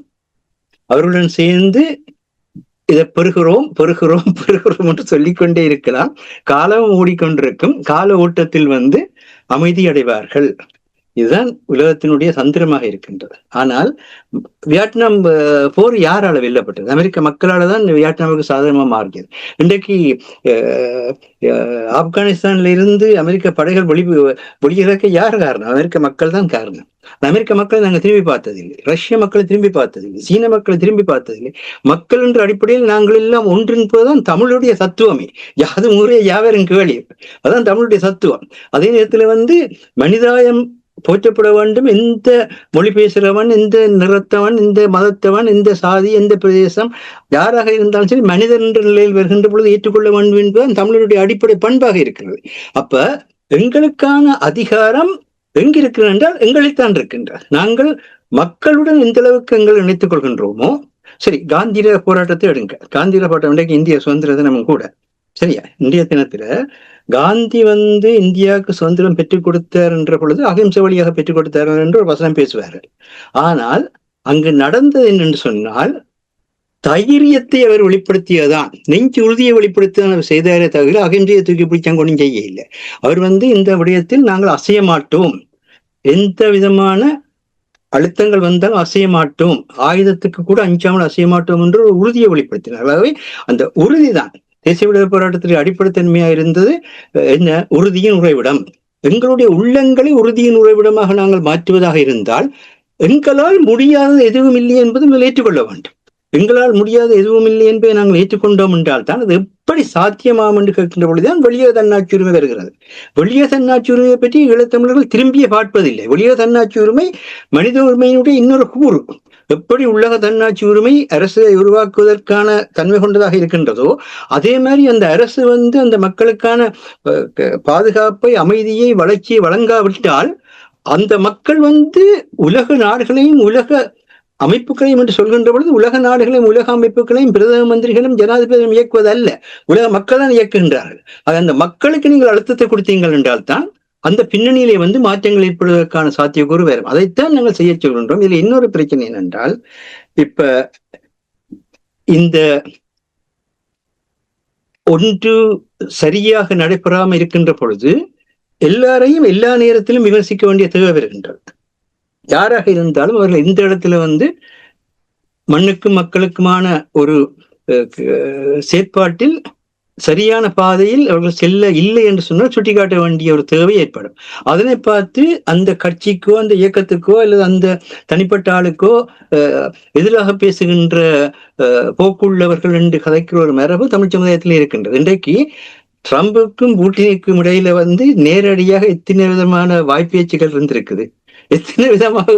அவர்களுடன் சேர்ந்து இதை பெறுகிறோம் பெறுகிறோம் பெறுகிறோம் என்று சொல்லிக்கொண்டே இருக்கலாம். காலம் ஓடிக்கொண்டிருக்கும். கால ஓட்டத்தில் அமைதி அடைவார்கள். இதுதான் உலகத்தினுடைய தந்திரமாக இருக்கின்றது. ஆனால் வியட்நாம் போர் யாரால வெல்லப்பட்டது? அமெரிக்க மக்களால தான் வியட்நாமுக்கு சாதகமாக மாறியது. இன்றைக்கு ஆப்கானிஸ்தான்ல இருந்து அமெரிக்க படைகள் வெளியிறக்க யார் காரணம்? அமெரிக்க மக்கள் தான் காரணம். அமெரிக்க மக்களை நாங்கள் திரும்பி பார்த்ததில்லை, ரஷ்ய மக்களை திரும்பி பார்த்ததில்லை, சீன மக்களை திரும்பி பார்த்ததில்லை. மக்கள் என்ற அடிப்படையில் நாங்கள் எல்லாம் ஒன்றின்பதுதான் தமிழுடைய தத்துவமே. யாது முறைய யாவரும் கேள்வி, அதான் தமிழுடைய தத்துவம். அதே நேரத்துல மனிதாயம் போற்றப்பட வேண்டும். எந்த மொழி பேசுகிறவன், எந்த நிறத்தவன், எந்த மதத்தவன், எந்த சாதி, எந்த பிரதேசம், யாராக இருந்தாலும் சரி மனிதன் என்ற நிலையில் வருகின்ற பொழுது ஏற்றுக்கொள்ள வேண்டும் என்பது தமிழருடைய அடிப்படை பண்பாக இருக்கிறது. அப்ப எங்களுக்கான அதிகாரம் எங்கிருக்கிறது என்றால் எங்களைத்தான் இருக்கின்றார். நாங்கள் மக்களுடன் எந்த அளவுக்கு எங்களை இணைத்துக் கொள்கின்றோமோ, சரி காந்திய போராட்டத்தை எடுங்க. காந்திய போராட்டம் இன்றைக்கு இந்திய சுதந்திர தினம் கூட, சரியா? இந்திய தினத்துல காந்தி இந்தியாவுக்கு சுதந்திரம் பெற்றுக் கொடுத்தார் என்ற பொழுது அகிம்சை வழியாக பெற்றுக் கொடுத்தார் என்று ஒரு வசனம் பேசுவார்கள். ஆனால் அங்கு நடந்தது என்னென்று சொன்னால், தைரியத்தை அவர் வெளிப்படுத்தியதான், நெஞ்சு உறுதியை வெளிப்படுத்த செய்தாரே தவிர அகிம்சையை தூக்கி பிடிச்சாங்க ஒன்றும் செய்ய இல்லை. அவர் இந்த விடயத்தில் நாங்கள் அசைய மாட்டோம், எந்த விதமான அழுத்தங்கள் வந்தாலும் அசைய மாட்டோம், ஆயுதத்துக்கு கூட அஞ்சாமல் அசைய மாட்டோம் என்று ஒரு உறுதியை வெளிப்படுத்தினார். ஆகவே அந்த உறுதிதான் தேசிய விடுதலை போராட்டத்திற்கு அடிப்படை தன்மையா இருந்தது. என்ன? உறுதியின் உறைவிடம். எங்களுடைய உள்ளங்களை உறுதியின் உறைவிடமாக நாங்கள் மாற்றுவதாக இருந்தால், எங்களால் முடியாத எதுவும் இல்லை என்பது ஏற்றுக்கொள்ள வேண்டும். எங்களால் முடியாத எதுவும் இல்லை என்பதை நாங்கள் ஏற்றுக்கொண்டோம் என்றால் தான் அது எப்படி சாத்தியமாம் என்று கேட்கின்ற பொழுதுதான் வெளியே தன்னாட்சி உரிமை வருகிறது. வெளியே தன்னாட்சி உரிமையை பற்றி ஈழத்தமிழர்கள் திரும்பிய பார்ப்பதில்லை. வெளியே தன்னாட்சி உரிமை மனித உரிமையினுடைய இன்னொரு கூறு. எப்படி உலக தன்னாட்சி உரிமை அரசை உருவாக்குவதற்கான தன்மை கொண்டதாக இருக்கின்றதோ, அதே மாதிரி அந்த அரசு அந்த மக்களுக்கான பாதுகாப்பை, அமைதியை, வளர்ச்சியை வழங்காவிட்டால் அந்த மக்கள் உலக நாடுகளையும் உலக அமைப்புகளையும் என்று சொல்கின்ற பொழுது உலக நாடுகளையும் உலக அமைப்புகளையும் பிரதம மந்திரிகளும் ஜனாதிபதியும் இயக்குவதல்ல, உலக மக்கள் தான் இயக்குகின்றார்கள். அந்த மக்களுக்கு நீங்கள் அழுத்தத்தை கொடுத்தீங்கள் என்றால் தான் அந்த பின்னணியிலே மாற்றங்கள் ஏற்படுவதற்கான சாத்தியக்கூறு வரும். அதைத்தான் நாங்கள் செய்ய சொல்கின்றோம். இதுல இன்னொரு பிரச்சனை என்னென்றால், இப்ப இந்த ஒன்று சரியாக நடைபெறாமல் இருக்கின்ற பொழுது எல்லாரையும் எல்லா நேரத்திலும் விமர்சிக்க வேண்டிய தேவை வருகின்றது. யாராக இருந்தாலும் அவர்கள் இந்த இடத்துல மண்ணுக்கும் மக்களுக்குமான ஒரு செயற்பாட்டில் சரியான பாதையில் அவர்கள் செல்ல இல்லை என்று சொன்னால் சுட்டிக்காட்ட வேண்டிய ஒரு தேவை ஏற்படும். அதனை பார்த்து அந்த கட்சிக்கோ அந்த இயக்கத்துக்கோ அல்லது அந்த தனிப்பட்ட ஆளுக்கோ எதிராக பேசுகின்ற போக்குள்ளவர்கள் என்று கதைக்கிற ஒரு மரபு தமிழ் சமுதாயத்தில் இருக்கின்றது. இன்றைக்கு ட்ரம்புக்கும் பூட்டினுக்கும் இடையில நேரடியாக எத்தனை விதமான வாய்ப்பேச்சுகள் இருந்திருக்குது. எத்தனை விதமாக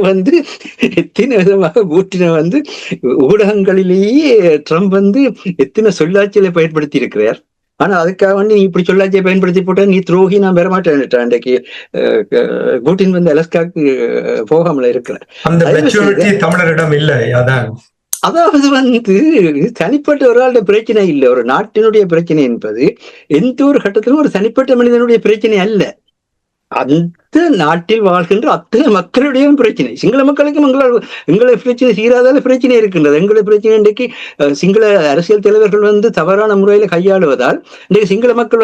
பூட்டின ஊடகங்களிலேயே ட்ரம்ப் எத்தனை சொல்லாட்சிகளை பயன்படுத்தி இருக்கிறார். ஆனா அதுக்காக நீ இப்படி சொல்லாட்சியை பயன்படுத்தி போட்டா நீ துரோகி, நான் பெறமாட்டேன். இன்றைக்கு பூட்டின் அலஸ்காக்கு போகாமல இருக்கிறார். தமிழரிடம் இல்லை. அதாவது தனிப்பட்ட ஒரு ஆளுடைய பிரச்சனை இல்லை. ஒரு நாட்டினுடைய பிரச்சனை என்பது எந்த ஒரு கட்டத்திலும் ஒரு தனிப்பட்ட மனிதனுடைய பிரச்சனை அல்ல. அந்த நாட்டில் வாழ்கின்ற அத்தனை மக்களுடைய பிரச்சனை. சிங்கள மக்களுக்கும் எங்களை பிரச்சனை சீராதால பிரச்சனை இருக்கின்றது. எங்களை பிரச்சனை இன்றைக்கு சிங்கள அரசியல் தலைவர்கள் தவறான முறையில கையாளுவதால் இன்றைக்கு சிங்கள மக்கள்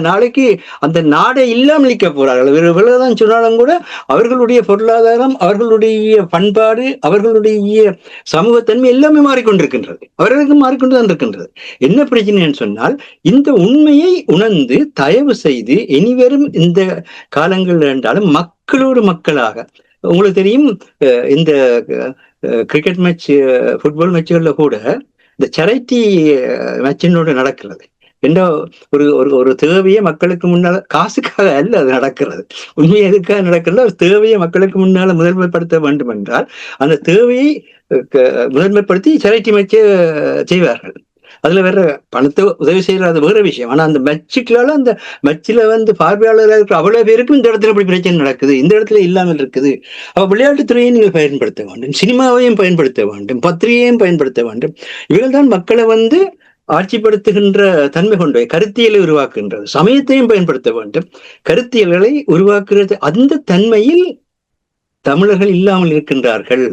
நாளைக்கு அந்த நாடை இல்லாமல் நிற்க போறார்கள். இவ்வளவுதான் சொன்னாலும் கூட அவர்களுடைய பொருளாதாரம், அவர்களுடைய பண்பாடு, அவர்களுடைய சமூகத்தன்மை எல்லாமே மாறிக்கொண்டிருக்கின்றது. அவர்களுக்கும் மாறிக்கொண்டுதான் இருக்கின்றது. என்ன பிரச்சனைன்னு சொன்னால், இந்த உண்மையை உணர்ந்து தயவு செய்து இனிவரும் இந்த காலங்கள் என்றாலும் மக்களோடு மக்களாக, உங்களுக்கு தெரியும் இந்த கிரிக்கெட் மேட்ச், ஃபுட்பால் மேட்சுகள்ல கூட இந்த சேரிட்டி மேட்சினோடு நடக்கிறது. என்ன ஒரு தேவையை மக்களுக்கு முன்னால, காசுக்காக அல்ல அது நடக்கிறது, உண்மையை எதுக்காக நடக்கிறது, ஒரு தேவையை மக்களுக்கு முன்னால முதன்மைப்படுத்த வேண்டும் என்றால் அந்த தேவையை முதன்மைப்படுத்தி சேரிட்டி மேட்சை செய்வார்கள். அதுல வேற பணத்தை உதவி செய்யறது வேற விஷயம். ஆனா அந்த மெச்சுக்களால அந்த மெச்சில பார்வையாளராக இருக்கிற அவ்வளவு பேருக்கும் இந்த இடத்துல இப்படி பிரச்சனை நடக்குது, இந்த இடத்துல இல்லாமல் இருக்குது. அப்ப விளையாட்டுத்துறையை நீங்கள் பயன்படுத்த வேண்டும், சினிமாவையும் பயன்படுத்த வேண்டும், பத்திரிகையையும் பயன்படுத்த வேண்டும். இவர்கள் தான் மக்களை ஆட்சிப்படுத்துகின்ற தன்மை கொண்டவை. கருத்தியலை உருவாக்குகின்றது, சமயத்தையும் பயன்படுத்த வேண்டும், கருத்தியல்களை உருவாக்குறது. அந்த தன்மையில் தமிழர்கள் இல்லாமல் இருக்கின்றார்கள்.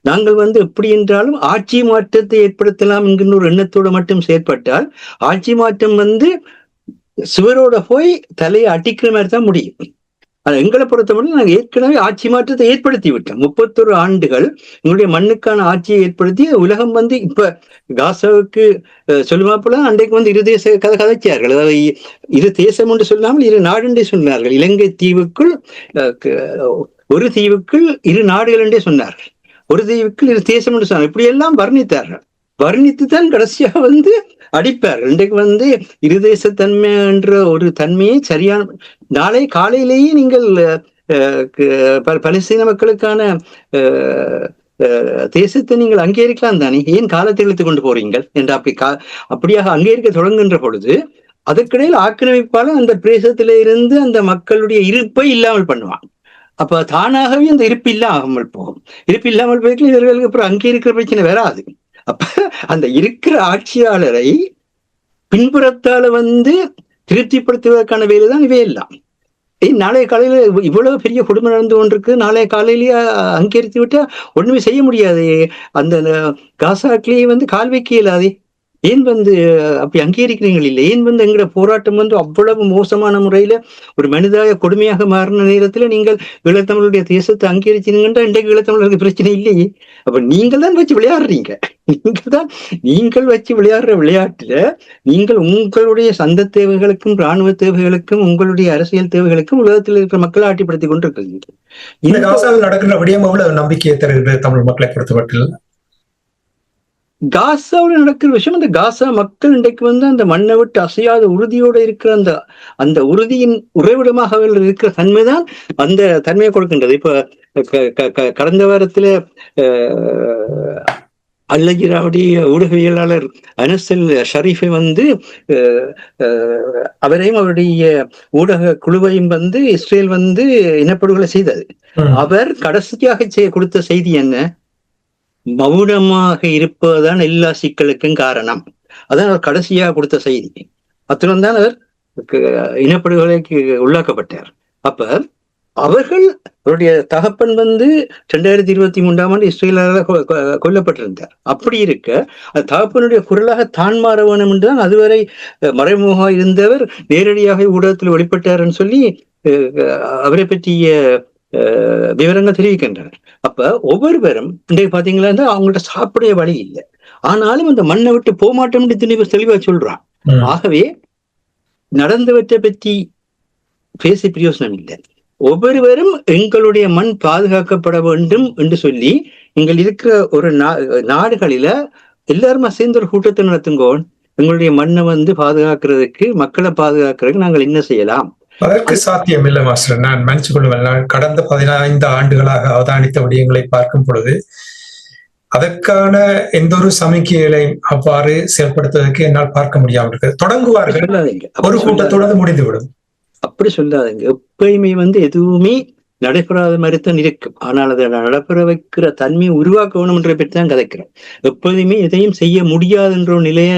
நாங்கள் எப்படி என்றாலும் ஆட்சி மாற்றத்தை ஏற்படுத்தலாம் என்கின்ற ஒரு எண்ணத்தோடு மட்டும் செயற்பட்டால் ஆட்சி மாற்றம் சுவரோட போய் தலையை அடிக்கிற மாதிரி தான் முடியும். எங்களை பொறுத்தவரை நாங்கள் ஏற்கனவே ஆட்சி மாற்றத்தை ஏற்படுத்தி விட்டோம். 31 ஆண்டுகள் எங்களுடைய மண்ணுக்கான ஆட்சியை ஏற்படுத்தி உலகம் இப்ப காசாவுக்கு சொல்லுமா போல அன்றைக்கு இரு தேச கதை கதைச்சார்கள். அதாவது இரு தேசம் என்று சொல்லாமல் இரு நாடு என்றே சொன்னார்கள். இலங்கை தீவுக்குள் ஒரு தீவுக்குள் இரு நாடுகள் என்றே சொன்னார்கள். ஒரு தீவுக்குள் இரு தேசம் என்று சொன்னார்கள். இப்படி எல்லாம் வர்ணித்தார்கள். வர்ணித்துத்தான் கடைசியாக அடிப்பார்கள். இன்றைக்கு இருதேசத்தன்மை என்ற ஒரு தன்மையை சரியான நாளை காலையிலேயே நீங்கள் பலஸ்தீன மக்களுக்கான தேசத்தை நீங்கள் அங்கீகரிக்கலாம் தானே, ஏன் காலத்தை இழுத்துக் கொண்டு போறீங்கள் என்று அப்படியாக அங்கீகரிக்க தொடங்குகின்ற பொழுது அதற்கிடையில் ஆக்கிரமிப்பாளர் அந்த பிரதேசத்தில இருந்து அந்த மக்களுடைய இருப்பை இல்லாமல் பண்ணுவான். அப்ப தானாகவே அந்த இருப்பு இல்லாமல் போகும். இருப்பு இல்லாமல் போய்க்கு இவர்களுக்கு அப்புறம் அங்கீகரிக்கிற பிரச்சனை வராது. அப்ப அந்த இருக்கிற ஆட்சியாளரை பின்புறத்தால திருப்திப்படுத்துவதற்கான வேலைதான் இவையெல்லாம். நாளைய காலையில இவ்வளவு பெரிய கொடுமை நடந்து கொண்டிருக்கு, நாளைய காலையிலேயே அங்கீகரித்து விட்டா ஒண்ணுமே செய்ய முடியாது. அந்த காசாக்கிலேயே கால் வைக்க இயலாதே. ஏன் அப்படி அங்கீகரிக்கிறீங்கள் இல்லை? ஏன் எங்களோட போராட்டம் அவ்வளவு மோசமான முறையில ஒரு மனிதாய கொடுமையாக மாறின நேரத்துல நீங்கள் ஈழத்தமிழுடைய தேசத்தை அங்கீகரிச்சீங்கன்னா இன்றைக்கு ஈழத்தமிழருக்கு பிரச்சனை இல்லையே. அப்ப நீங்கள் தான் வச்சு விளையாடுறீங்க. நீங்கள் வச்சு விளையாடுற விளையாட்டுல நீங்கள் உங்களுடைய சந்த தேவைகளுக்கும் இராணுவ தேவைகளுக்கும் உங்களுடைய அரசியல் தேவைகளுக்கும் உலகத்தில் இருக்கிற மக்களை ஆட்டிப்படுத்திக் கொண்டிருக்கிறீங்க. இந்த காசாவில் நடக்கிற விடயம் அவ்வளவு நம்பிக்கையை தருகிற தமிழ் மக்களை பொறுத்தவரையில் காசாவில் நடக்கிற விஷயம், அந்த காசா மக்கள் இன்றைக்கு அந்த மண்ணை விட்டு அசையாத உறுதியோடு இருக்கிற அந்த உறுதியின் உறைவிடமாக இருக்கிற தன்மைதான் அந்த தன்மையை கொடுக்கின்றது. இப்ப கடந்த வாரத்துல அல் ஜஸீராவுடைய ஊடகவியலாளர் அனசல் ஷரீஃபை அவரையும் அவருடைய ஊடக குழுவையும் இஸ்ரேல் இனப்படுகொலை செய்தது. அவர் கடைசியாக கொடுத்த செய்தி என்ன? மௌனமாக இருப்பதுதான் எல்லா சிக்கலுக்கும் காரணம். அதான் அவர் கடைசியாக கொடுத்த செய்தி. அத்துடன் தான் அவர் இனப்படுகொலைக்கு உள்ளாக்கப்பட்டார். அப்ப அவருடைய தகப்பன் 2023ஆம் ஆண்டு இஸ்ரேலால கொல்லப்பட்டிருந்தார். அப்படி இருக்க அந்த தகப்பனுடைய குரலாக தான் மாற வேணும் என்றுதான் அதுவரை மறைமுகமாக இருந்தவர் நேரடியாக ஊடகத்தில் வெளிப்பட்டார்ன்னு சொல்லி அவரை பற்றிய விவரங்கள் தெரிவிக்கின்றனர். அப்ப ஒவ்வொருவரும் இன்றைக்கு பாத்தீங்களா அவங்கள்ட்ட சாப்பிட வழி இல்லை, ஆனாலும் அந்த மண்ணை விட்டு போக மாட்டோம்னு தெளிவா சொல்றான். ஆகவே நடந்தவற்றை பற்றி பேசி பிரயோசனம் இல்லை. ஒவ்வொருவரும் எங்களுடைய மண் பாதுகாக்கப்பட வேண்டும் என்று சொல்லி எங்கள் இருக்கிற ஒரு நாடுகளில எல்லாருமா சேர்ந்து ஒரு கூட்டத்தை நடத்துங்கோ. எங்களுடைய மண்ணை பாதுகாக்கிறதுக்கு, மக்களை பாதுகாக்கிறதுக்கு நாங்கள் என்ன செய்யலாம்? அதற்கு சாத்தியம் இல்லை மாஸ்டர். நான் மன்னிச்சு கொள்ளுவேன். கடந்த 15 ஆண்டுகளாக அவதானித்த விடயங்களை பார்க்கும் பொழுது அதற்கான எந்த ஒரு சமிக்கைகளையும் அவ்வாறு செயல்படுத்துவதற்கு என்னால் பார்க்க முடியாமல் இருக்கு. தொடங்குவார்கள், ஒரு கூட்டத்தோடு முடிந்துவிடும். அப்படி சொல்லாதீங்க. எப்பயுமே எதுவுமே நடைபெறாத மாதிரி தான் இருக்கும். ஆனால் அதை நடைபெற வைக்கிற தன்மையை உருவாக்க வேணும் என்ற பற்றி தான் கதைக்கிறோம். எப்போதுமே எதையும் செய்ய முடியாது என்ற ஒரு நிலைய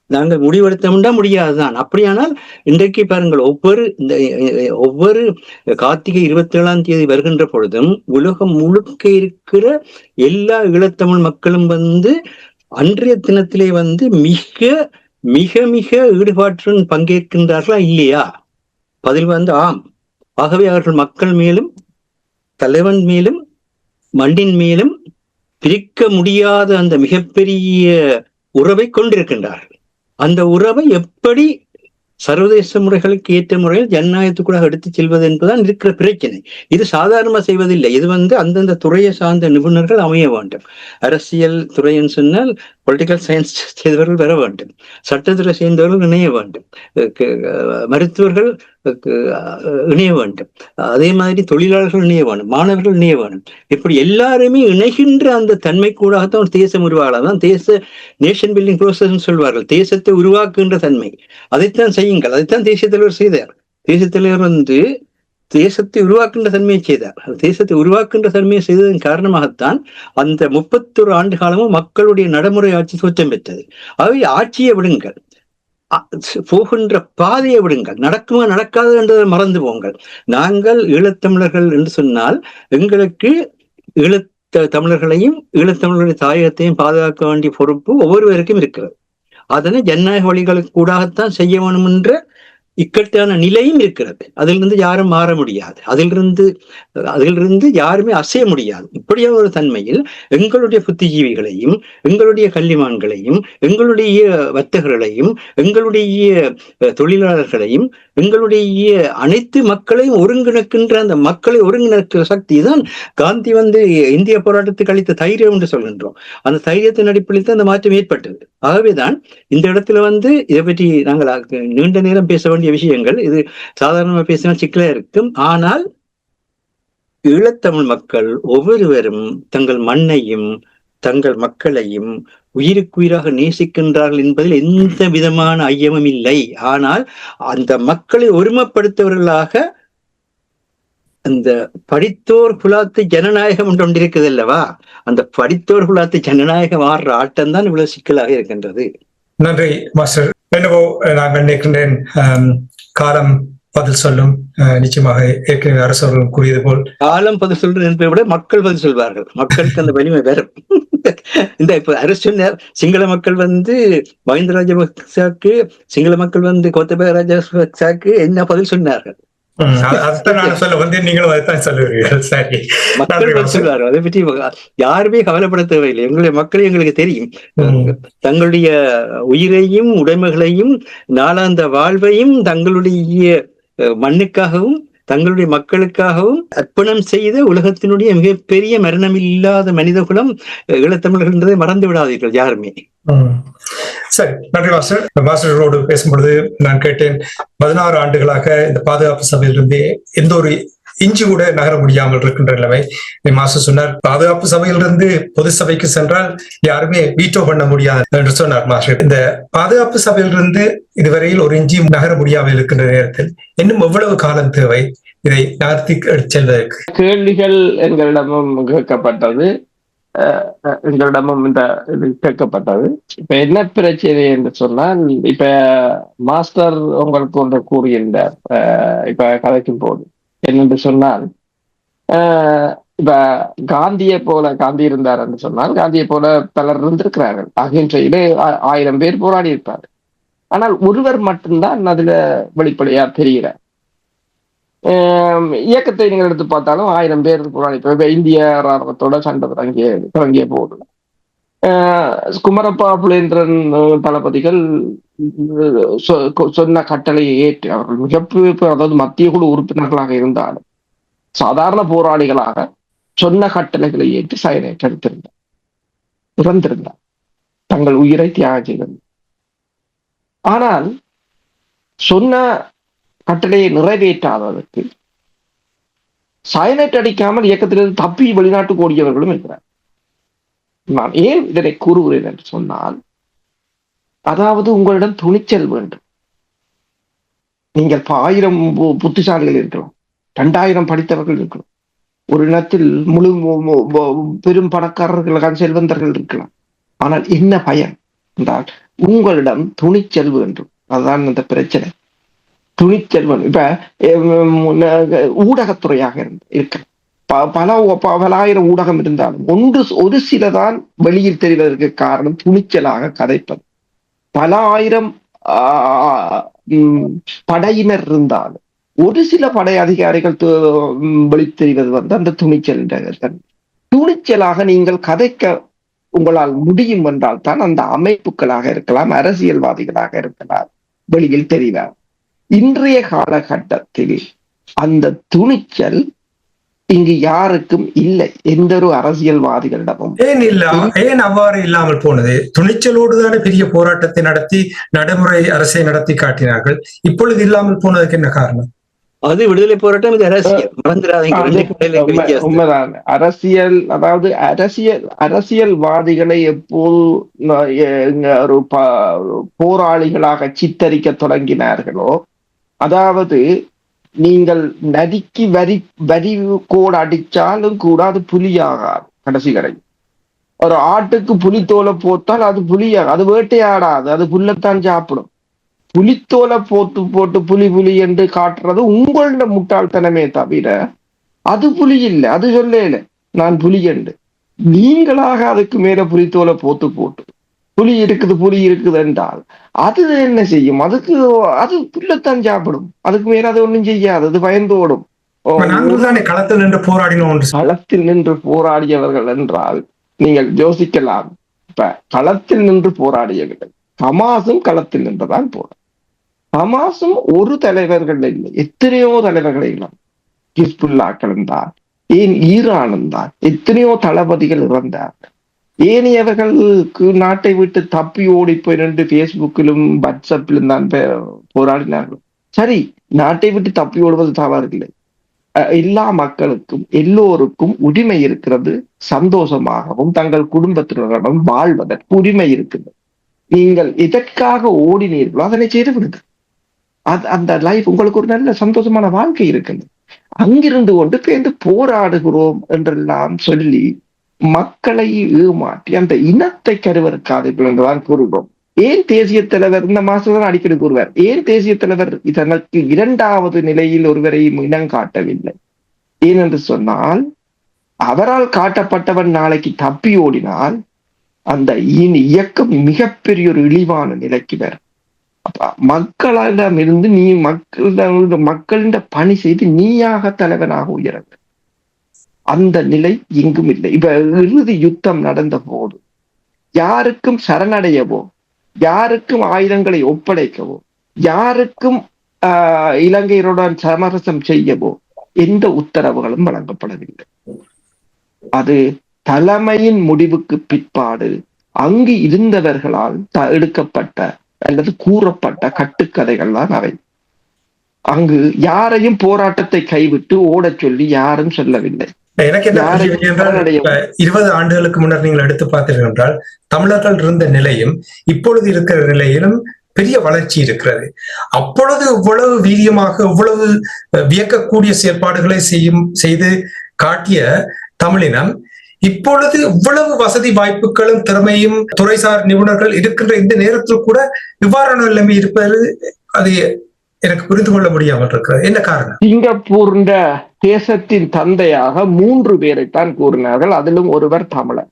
நாங்கள் முடிவெடுத்தோம்னா முடியாதுதான். அப்படியானால் இன்றைக்கு பாருங்கள், ஒவ்வொரு கார்த்திகை 27ஆம் தேதி வருகின்ற பொழுதும் உலகம் முழுக்க இருக்கிற எல்லா ஈழத்தமிழ் மக்களும் அன்றைய தினத்திலே மிக மிக மிக ஈடுபாட்டுடன் பங்கேற்கின்றார்களா இல்லையா? பதில் ஆம். ஆகவே அவர்கள் மக்கள் மேலும், தலைவன் மேலும், மண்ணின் மேலும் பிரிக்க முடியாத அந்த மிகப்பெரிய உறவை கொண்டிருக்கின்றார்கள். அந்த உறவை எப்படி சர்வதேச முறைகளுக்கு ஏற்ற முறையில் ஜனநாயகத்துக்குள்ளாக எடுத்துச் செல்வது என்பதுதான் இருக்கிற பிரச்சனை. இது சாதாரணமா செய்வதில்லை. இது அந்தந்த துறையை சார்ந்த நிபுணர்கள் அமைய வேண்டும். அரசியல் துறைன்னு சொன்னால் பொலிட்டிக்கல் சயின்ஸ் செய்தவர்கள் வர வேண்டும், சட்டத்துறை சேர்ந்தவர்கள் இணைய வேண்டும், மருத்துவர்கள் இணைய வேண்டும், அதே மாதிரி தொழிலாளர்கள் இணைய வேண்டும், மாணவர்கள் இணைய வேண்டும். இப்படி எல்லாருமே இணைகின்ற அந்த தன்மை கூடத்தான் தேசம் உருவாகலாம். தேச நேஷன் பில்டிங் ப்ரோசஸ் சொல்வார்கள். தேசத்தை உருவாக்குகின்ற தன்மை, அதைத்தான் செய்யுங்கள். அதைத்தான் தேசிய தலைவர் செய்தார். தேசிய தலைவர் தேசத்தை உருவாக்குகின்ற தன்மையை செய்தார். தேசத்தை உருவாக்குகின்ற தன்மையை செய்ததன் காரணமாகத்தான் அந்த 31 ஆண்டு காலமும் மக்களுடைய நடைமுறை ஆட்சி தோற்றம் பெற்றது. அவை ஆட்சியை விடுங்கள், போகின்ற பாதையை விடுங்கள், நடக்குமா நடக்காது என்றதை மறந்து போங்கள். நாங்கள் ஈழத்தமிழர்கள் என்று சொன்னால் எங்களுக்கு தமிழர்களையும் ஈழத்தமிழர்களுடைய தாயகத்தையும் பாதுகாக்க வேண்டிய பொறுப்பு ஒவ்வொருவருக்கும் இருக்கிறது. அதனை ஜனநாயக வழிகளுக்கு கூடத்தான் செய்ய வேணும் என்ற இக்கட்டான நிலையும் இருக்கிறது. அதிலிருந்து யாரும் மாற முடியாது, அதிலிருந்து யாருமே அசைய முடியாது. இப்படியே ஒரு தன்மையில் எங்களுடைய புத்திஜீவிகளையும் எங்களுடைய கல்விமான்களையும் எங்களுடைய வர்த்தகர்களையும் எங்களுடைய தொழிலாளர்களையும் எங்களுடைய அனைத்து மக்களையும் ஒருங்கிணைக்கின்ற அந்த மக்களை ஒருங்கிணைக்கிற சக்தி தான் காந்தி இந்திய போராட்டத்துக்கு அளித்த தைரியம் என்று சொல்கின்றோம். அந்த தைரியத்தின் அடிப்படையில் தான் அந்த மாற்றம் ஏற்பட்டது. ஆகவேதான் இந்த இடத்துல இதை பற்றி நாங்கள் நீண்ட நேரம் பேச வேண்டிய விஷயங்கள். இது சாதாரணமாக பேசினால் சிக்கலா இருக்கும். ஆனால் ஈழத்தமிழ் மக்கள் ஒவ்வொருவரும் தங்கள் மண்ணையும் தங்கள் மக்களையும் உயிருக்குயிராக நேசிக்கின்றார்கள் என்பதில் எந்த விதமான ஐயமும் இல்லை. ஆனால் அந்த மக்களை ஒருமைப்படுத்தவர்களாக அந்த படித்தோர் குலாத்து ஜனநாயகம் என்று ஒன்று இருக்குது அல்லவா, அந்த படித்தோர் குலாத்து ஜனநாயகம் ஆடுற ஆட்டம் தான் இவ்வளவு சிக்கலாக இருக்கின்றது. நன்றி மாஸ்டர். என்னவோ நான் நினைக்கின்றேன் காலம் பதில் சொல்லும். நிச்சயமாக ஏற்கனவே அரசர்களும் கூறியது போல் காலம் பதில் சொல்றது என்பதை விட மக்கள் பதில் சொல்வார்கள். மக்களுக்கு அந்த வலிமை வரும். இந்த இப்ப அரசு சொன்னார், சிங்கள மக்கள் மஹிந்த ராஜபக்சாக்கு, சிங்கள மக்கள் கோத்தபய ராஜபக்சாக்கு என்ன பதில் சொன்னார்கள்? அதை பற்றி யாருமே கவலைப்பட தேவையில்லை. எங்களுடைய மக்கள் எங்களுக்கு தெரியும். தங்களுடைய உயிரையும் உடைமைகளையும் நாளாந்த வாழ்வையும் தங்களுடைய மண்ணுக்காகவும் தங்களுடைய மக்களுக்காகவும் அர்ப்பணம் செய்த உலகத்தினுடைய மிகப்பெரிய மரணம் இல்லாத மனித குலம் ஈழத்தமிழர்கள் என்பதை மறந்து விடாதீர்கள் யாருமே. சரி, நன்றி மாஸ்டர். மாஸ்டரோடு பேசும்பொழுது நான் கேட்டேன், 16 ஆண்டுகளாக இந்த பாதுகாப்பு சபையிலிருந்து எந்த ஒரு இஞ்சி கூட நகர முடியாமல் இருக்கின்ற நிலைமை. மாஸ்டர் சொன்னார், பாதுகாப்பு சபையிலிருந்து பொது சபைக்கு சென்றால் யாருமே வீட்டோ பண்ண முடியாது என்று சொன்னார் மாஸ்டர். இந்த பாதுகாப்பு சபையிலிருந்து இதுவரையில் ஒரு இஞ்சி நகர முடியாமல் இருக்கின்ற நேரத்தில் இன்னும் எவ்வளவு காலம் தேவை இதை நகர்த்தி செல்வதற்கு? கேள்விகள் எங்களிடமும் கேட்கப்பட்டது, கேட்கப்பட்டது. இப்ப என்ன பிரச்சனை என்று சொன்னால், இப்ப மாஸ்டர் உங்களுக்கு ஒன்று கூறுகின்றார். இப்ப கதைக்கும் போது என்னென்று சொன்னால், இப்ப காந்தி இருந்தார் என்று சொன்னால், காந்தியை போல பலர் இருந்திருக்கிறார்கள். அகிம்சையிலே 1000 பேர் போராடி இருப்பார். ஆனால் ஒருவர் மட்டும்தான் அதுல வெளிப்படையா தெரிகிறார். இயக்கத்தை நீங்கள் எடுத்து பார்த்தாலும் 1000 பேர் போராடி இந்திய ராணுவத்தோட சண்டை தொடங்கிய போது குமரப்பா புலேந்திரன் தளபதிகள் சொன்ன கட்டளையை ஏற்று அவர்கள் மிகப்பெரிய, அதாவது மத்திய குழு உறுப்பினர்களாக இருந்தாலும் சாதாரண போராளிகளாக சொன்ன கட்டளைகளை ஏற்று சயனைட் எடுத்திருந்தார், இறந்திருந்தார், தங்கள் உயிரை தியாகம் செய்திருந்தார். ஆனால் சொன்ன கட்டளையை நிறைவேற்றாததற்கு சயனைட் அடிக்காமல் இயக்கத்திலிருந்து தப்பி வெளிநாட்டுக்கு ஓடியவர்களும் இருக்கிறார். நான் ஏன் இதனை கூறுகிறேன் என்று சொன்னால், அதாவது உங்களிடம் துணிச்சல் வேண்டும். நீங்கள் 1000 புத்திசாலிகள் இருக்கலாம், 2000 படித்தவர்கள் இருக்கலாம், ஒரு இனத்தில் முழு பெரும் பணக்காரர்கள் செல்வந்தர்கள் இருக்கலாம். ஆனால் என்ன பயன் என்றால் உங்களிடம் துணிச்சல் வேண்டும். அதுதான் இந்த பிரச்சனை. துணிச்சல் வேண்டும். இப்ப ஊடகத்துறையாக இருக்க பல ஆயிரம் ஊடகம் இருந்தாலும் ஒரு சிலதான் வெளியில் தெரிவதற்கு காரணம் துணிச்சலாக கதைப்பது. பல ஆயிரம் படையினர் இருந்தாலும் ஒரு சில படை அதிகாரிகள் வெளித்தெரிவது அந்த துணிச்சல். துணிச்சலாக நீங்கள் கதைக்க உங்களால் முடியும் என்றால் தான் அந்த அமைப்புகளாக இருக்கலாம், அரசியல்வாதிகளாக இருக்கலாம், வெளியில் தெரிவார். இன்றைய காலகட்டத்தில் அந்த துணிச்சல் இங்கு யாருக்கும் இல்லை, எந்த ஒரு அரசியல்வாதிகளிடமும். ஏன் அவ்வாறு இல்லாமல் போனது? துணிச்சலோடுதானே பெரிய போராட்டத்தை நடத்தி நடைமுறை அரசை நடத்தி காட்டினார்கள். இப்பொழுது இல்லாமல் போனதுக்கு என்ன காரணம்? அது விடுதலை போராட்டம், இது அரசியல். உண்மைதான். அரசியல், அதாவது அரசியல்வாதிகளை எப்போது ஒரு போராளிகளாக சித்தரிக்க தொடங்கினார்களோ, அதாவது நீங்கள் நதிக்கு வரி கோடு அடிச்சாலும் கூட அது புலியாகாது. கடைசி கடை ஒரு ஆட்டுக்கு புலித்தோலை போட்டால் அது புலியாக, அது வேட்டையாடாது, அது புல்லத்தான் சாப்பிடும். புலித்தோலை போட்டு புலி என்று காட்டுறது உங்களோட முட்டாள்தனமே தவிர அது புலி இல்லை. அது சொல்லல நான் புலி என்று. நீங்களாக அதுக்கு மேல புலித்தோலை போட்டு புலி இருக்குது என்றால் அது என்ன செய்யும்? அதுக்கு அது புல்லத்தான் சாப்பிடும், அதுக்கு மேல அது ஒண்ணும் செய்யாது, அது பயந்து ஓடும். களத்தில் நின்று போராடினோம். களத்தில் நின்று போராடியவர்கள் என்றால் நீங்கள் யோசிக்கலாம். இப்ப களத்தில் நின்று போராடியவர்கள் ஹமாஸும் களத்தில் நின்றுதான் போராடும். ஹமாஸும் ஒரு தலைவர்கள் இல்லை, எத்தனையோ தலைவர்களை இழந்தார். ஹிஸ்புல்லாக்களும் தான், ஏன் ஈரானும் தான், எத்தனையோ தளபதிகள் இறந்தார். ஏனையவர்களுக்கு நாட்டை விட்டு தப்பி ஓடி போய் நின்று பேஸ்புக்கிலும் வாட்ஸ்அப்பிலும் தான் போராடினார்கள். சரி, நாட்டை விட்டு தப்பி ஓடுவது தவறில்லை. எல்லா மக்களுக்கும் எல்லோருக்கும் உரிமை இருக்கிறது, சந்தோஷமாகவும் தங்கள் குடும்பத்தினரிடம் வாழ்வதற்கு உரிமை இருக்கிறது. நீங்கள் எதற்காக ஓடினீர்களோ அதனை செய்து விடுங்க. அந்த லைஃப் உங்களுக்கு ஒரு நல்ல சந்தோஷமான வாழ்க்கை இருக்குது. அங்கிருந்து கொண்டு சேர்ந்து போராடுகிறோம் என்றெல்லாம் சொல்லி மக்களை ஏமாற்றி அந்த இனத்தை கருவறுக்காதீர்கள் என்றுதான் கூறுகிறோம். ஏன் தேசிய தலைவர் இந்த மாசம் அடிக்கடி கூறுவார், ஏன் தேசிய தலைவர் இதற்கு 2வது நிலையில் ஒருவரையும் இனம் காட்டவில்லை? ஏனென்று சொன்னால், அவரால் காட்டப்பட்டவன் நாளைக்கு தப்பி ஓடினால் அந்த இயக்கம் மிகப்பெரிய ஒரு இழிவான நிலைக்கு வரும். மக்களிடம் இருந்து நீ மக்களிட பணி செய்து நீயாக தலைவனாக உயர, அந்த நிலை எங்கும் இல்லை. இப்ப இறுதி யுத்தம் நடந்த போது யாருக்கும் சரணடையவோ, யாருக்கும் ஆயுதங்களை ஒப்படைக்கவோ, யாருக்கும் இலங்கையருடன் சமரசம் செய்யவோ எந்த உத்தரவுகளும் வழங்கப்படவில்லை. அது தலைமையின் முடிவுக்கு பிற்பாடு அங்கு இருந்தவர்களால் எடுக்கப்பட்ட அல்லது கூறப்பட்ட கட்டுக்கதைகள் தான் அவை. அங்கு யாரையும் போராட்டத்தை கைவிட்டு ஓடச் சொல்லி யாரும் சொல்லவில்லை. எனக்கு 20 ஆண்டுகளுக்கு முன்னர் நீங்கள் எடுத்து பார்த்தீர்கள் என்றால் தமிழர்கள் இருந்த நிலையும் இப்பொழுது இருக்கிற நிலையிலும் பெரிய வளர்ச்சி இருக்கிறது. அப்பொழுது இவ்வளவு வீரியமாக இவ்வளவு வியக்கக்கூடிய செயற்பாடுகளை செய்து காட்டிய தமிழினம் இப்பொழுது இவ்வளவு வசதி வாய்ப்புகளும் திறமையும் துறைசார் நிபுணர்கள் இருக்கின்ற இந்த நேரத்தில் கூட இவ்வாறான நிலைமை இருப்பது அது எனக்கு புரிந்து கொள்ள முடியாமல் இருக்கிறது. என்ன காரணம்? சிங்கப்பூர் தேசத்தின் தந்தையாக 3 பேரைத்தான் கூறினார்கள். அதிலும் ஒருவர் தமிழர்.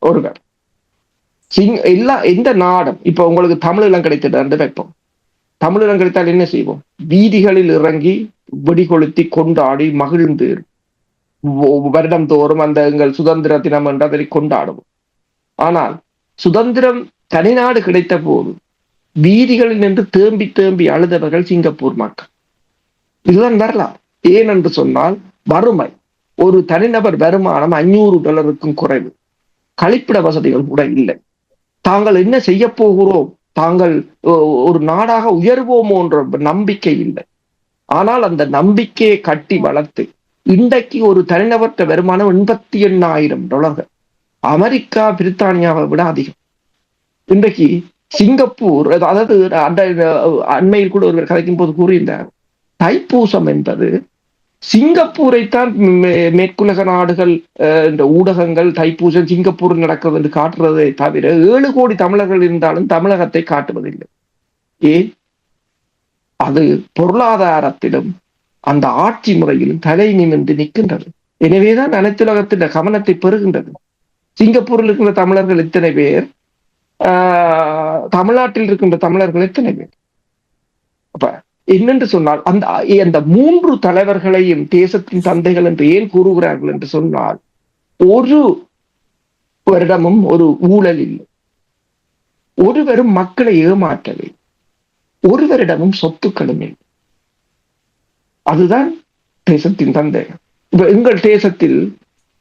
ஒருவர் எந்த நாடும் இப்ப உங்களுக்கு தமிழீழம் கிடைத்தது வைப்போம். தமிழீழம் கிடைத்தால் என்ன செய்வோம்? வீதிகளில் இறங்கி வெடிகொளுத்தி கொண்டாடி மகிழ்ந்து வருடம் தோறும் அந்த எங்கள் சுதந்திர தினம் என்று அதை கொண்டாடுவோம். ஆனால் சுதந்திரம் தனிநாடு கிடைத்த போது வீதிகளில் நின்று தேம்பி அழுதவர்கள் சிங்கப்பூர் மக்கள். இதுதான் வரலாறு. ஏனென்று சொன்னால் வறுமை, ஒரு தனிநபர் வருமானம் $500 குறைவு, கழிப்பிட வசதிகள் கூட இல்லை. தாங்கள் என்ன செய்ய போகிறோம், தாங்கள் ஒரு நாடாக உயர்வோமோ என்ற நம்பிக்கை இல்லை. ஆனால் அந்த நம்பிக்கையை கட்டி வளர்த்து இன்றைக்கு ஒரு தனிநபர்த்த வருமானம் $88,000. அமெரிக்கா பிரித்தானியாவை விட அதிகம். இன்றைக்கு சிங்கப்பூர், அதாவது அண்மையில் கூட ஒருவர் கதைக்கும் போது கூறியிருந்தார், தைப்பூசம் என்பது சிங்கப்பூரைத்தான் மேற்குலக நாடுகள் இந்த ஊடகங்கள் தைப்பூசம் சிங்கப்பூர் நடக்கிறது என்று காட்டுறதை தவிர 7 கோடி தமிழர்கள் இருந்தாலும் தமிழகத்தை காட்டுவதில்லை. ஏன்? அது பொருளாதாரத்திலும் அந்த ஆட்சி முறையிலும் தலை நிமிர்ந்து நிற்கின்றது. எனவேதான் அனைத்துலகத்தின் கவனத்தை பெறுகின்றது. சிங்கப்பூரில் இருக்கின்ற தமிழர்கள் எத்தனை பேர், தமிழ்நாட்டில் இருக்கின்ற தமிழர்கள் எத்தனை பேர்? அப்ப என்னென்று சொன்னால் அந்த 3 தலைவர்களையும் தேசத்தின் தந்தைகள் என்று ஏன் கூறுகிறார்கள் என்று சொன்னால், ஒரு வருடமும் ஒரு ஊழல் இல்லை, ஒருவரும் மக்களை ஏமாற்றவில்லை, ஒருவரிடமும் சொத்துக்களும் இல்லை. அதுதான் தேசத்தின் தந்தைகள். இப்ப எங்கள் தேசத்தில்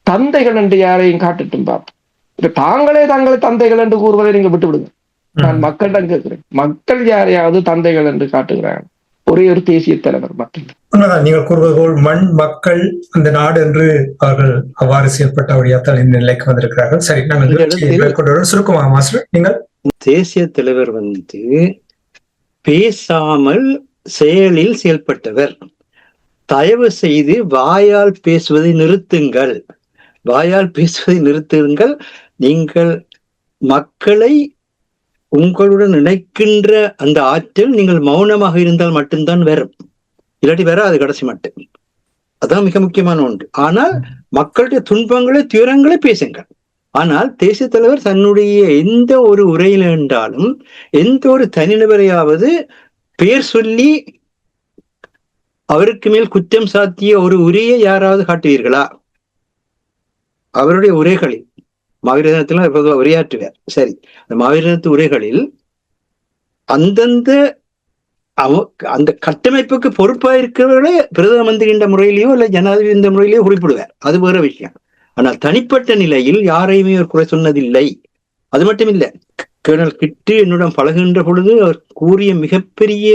தந்தைகள் என்று யாரையும் காட்டட்டும் பார்ப்போம். இப்ப தாங்களே தங்களை தந்தைகள் என்று கூறுவதை நீங்க விட்டு விடுங்க. நான் மக்களிடம் கேட்கிறேன், மக்கள் யாரையாவது தந்தைகள் என்று காட்டுகிறார்கள்? ஒரே ஒரு தேசிய தலைவர் மட்டும்தான். நீங்கள் கூறுவது போல் மண், மக்கள், அந்த நாடு என்று அவர்கள் அவ்வாறு செயல்பட்டபடியால் இந்த நிலைக்கு வந்திருக்கிறார்கள். சரி, நாங்கள் சுருக்கமாக மாஸ்டர், நீங்கள் தேசிய தலைவர் பேசாமல் செயலில் செயல்பட்டவர். தயவு செய்து வாயால் பேசுவதை நிறுத்துங்கள், வாயால் பேசுவதை நிறுத்துங்கள். நீங்கள் மக்களை உங்களுடன் நினைக்கின்ற அந்த ஆற்றல் நீங்கள் மௌனமாக இருந்தால் மட்டும்தான் வரும், இல்லாட்டி வராது கடைசி மட்டும். அதான் மிக முக்கியமான ஒன்று. ஆனால் மக்களுடைய துன்பங்களை துயரங்களை பேசுங்கள். ஆனால் தேசிய தலைவர் தன்னுடைய எந்த ஒரு உரையில் என்றாலும் எந்த ஒரு தனிநபரையாவது பெயர் சொல்லி அவருக்கு மேல் குற்றம் சாத்திய ஒரு உரையை யாராவது காட்டுவீர்களா? அவருடைய உரைகளில் மாவீர தினத்தில் பொதுவாக உரையாற்றுவார். சரி, அந்த மாவீர தினத்து உரைகளில் அந்தந்த அந்த கட்டமைப்புக்கு பொறுப்பாக இருக்கிறவர்களே பிரதம மந்திரி என்ற முறையிலேயோ இல்லை ஜனாதிபதி என்ற முறையிலேயோ குறிப்பிடுவார். அது வேற விஷயம். ஆனால் தனிப்பட்ட நிலையில் யாரையுமே அவர் குறை சொன்னதில்லை. அது மட்டும் இல்லை, கேர்னல் கிட்டு என்னுடன் பழகுகின்ற பொழுது அவர் கூறிய மிகப்பெரிய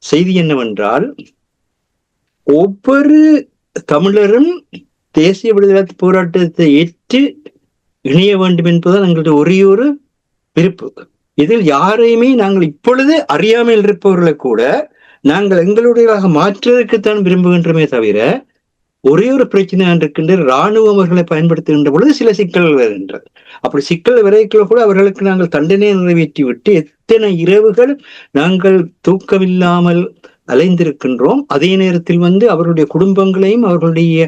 செய்தி என்னவென்றால், ஒவ்வொரு தமிழரும் தேசிய விடுதலை போராட்டத்தை ஏற்று இணைய வேண்டும் என்பதுதான் எங்களுடைய ஒரே ஒரு விருப்பு. இதில் யாரையுமே நாங்கள் இப்பொழுது அறியாமல் இருப்பவர்களை கூட நாங்கள் எங்களுடையதாக மாற்றுவதற்குத்தான் விரும்புகின்றமே தவிர, ஒரே ஒரு பிரச்சனை இருக்கின்ற இராணுவம் அவர்களை பயன்படுத்துகின்ற பொழுது சில சிக்கல்கள் வருகின்றது. அப்படி சிக்கல் விரைவில் கூட அவர்களுக்கு நாங்கள் தண்டனை நிறைவேற்றி விட்டு எத்தனை இரவுகள் நாங்கள் தூக்கமில்லாமல் அலைந்திருக்கின்றோம். அதே நேரத்தில் அவர்களுடைய குடும்பங்களையும் அவர்களுடைய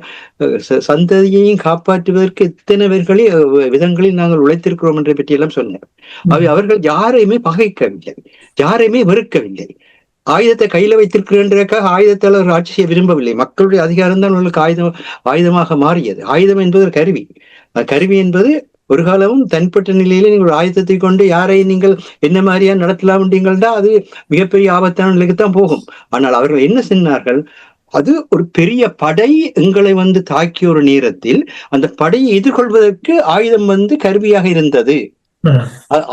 சந்ததியையும் காப்பாற்றுவதற்கு எத்தனை விதங்களில் நாங்கள் உழைத்திருக்கிறோம் என்ற பற்றியெல்லாம் சொன்னார். அவர்கள் யாரையுமே பகைக்கவில்லை, யாரையுமே வெறுக்கவில்லை. ஆயுதத்தை கையில வைத்திருக்கிறேன்றதுக்காக ஆயுதத்தால் அவர் ஆட்சி செய்ய விரும்பவில்லை. மக்களுடைய அதிகாரம் தான் அவர்களுக்கு ஆயுதமாக மாறியது. ஆயுதம் என்பது ஒரு கருவி. கருவி என்பது ஒரு காலமும் தனிப்பட்ட நிலையில நீங்கள் ஆயுதத்தை கொண்டு யாரை நீங்கள் என்ன மாதிரியா நடத்தலாம்ன்றீங்கள்டா அது மிகப்பெரிய ஆபத்தான நிலைக்குத்தான் போகும். ஆனால் அவர்கள் என்ன சொன்னார்கள், அது ஒரு பெரிய படை எங்களை தாக்கிய ஒரு நேரத்தில் அந்த படையை எதிர்கொள்வதற்கு ஆயுதம் கருவியாக இருந்தது.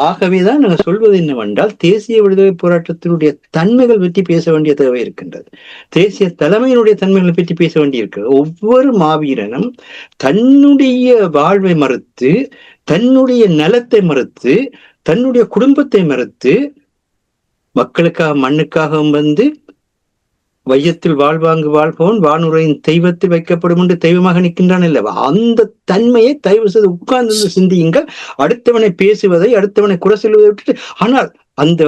ஆகவேதான் நாங்கள் சொல்வது என்னவென்றால், தேசிய விடுதலை போராட்டத்தினுடைய தன்மைகள் பற்றி பேச வேண்டிய தேவை இருக்கின்றது. தேசிய தலைமையினுடைய தன்மைகளை பற்றி பேச வேண்டியிருக்கிறது. ஒவ்வொரு மாவீரனும் தன்னுடைய வாழ்வை மறுத்து, தன்னுடைய நலத்தை மறுத்து, தன்னுடைய குடும்பத்தை மறுத்து, மக்களுக்காக மண்ணுக்காகவும் வையத்தில் வாழ்வாங்கு வாழ்பவன் வானுரையின் தெய்வத்தில் வைக்கப்படும் என்று தெய்வமாக நிற்கின்றான் அல்லவா? அந்த தன்மையை தயவு செய்து உட்கார்ந்து சிந்தியுங்கள். அடுத்தவனை பேசுவதை, அடுத்தவனை குறை சொல்வதை விட்டுட்டு, ஆனால் அந்த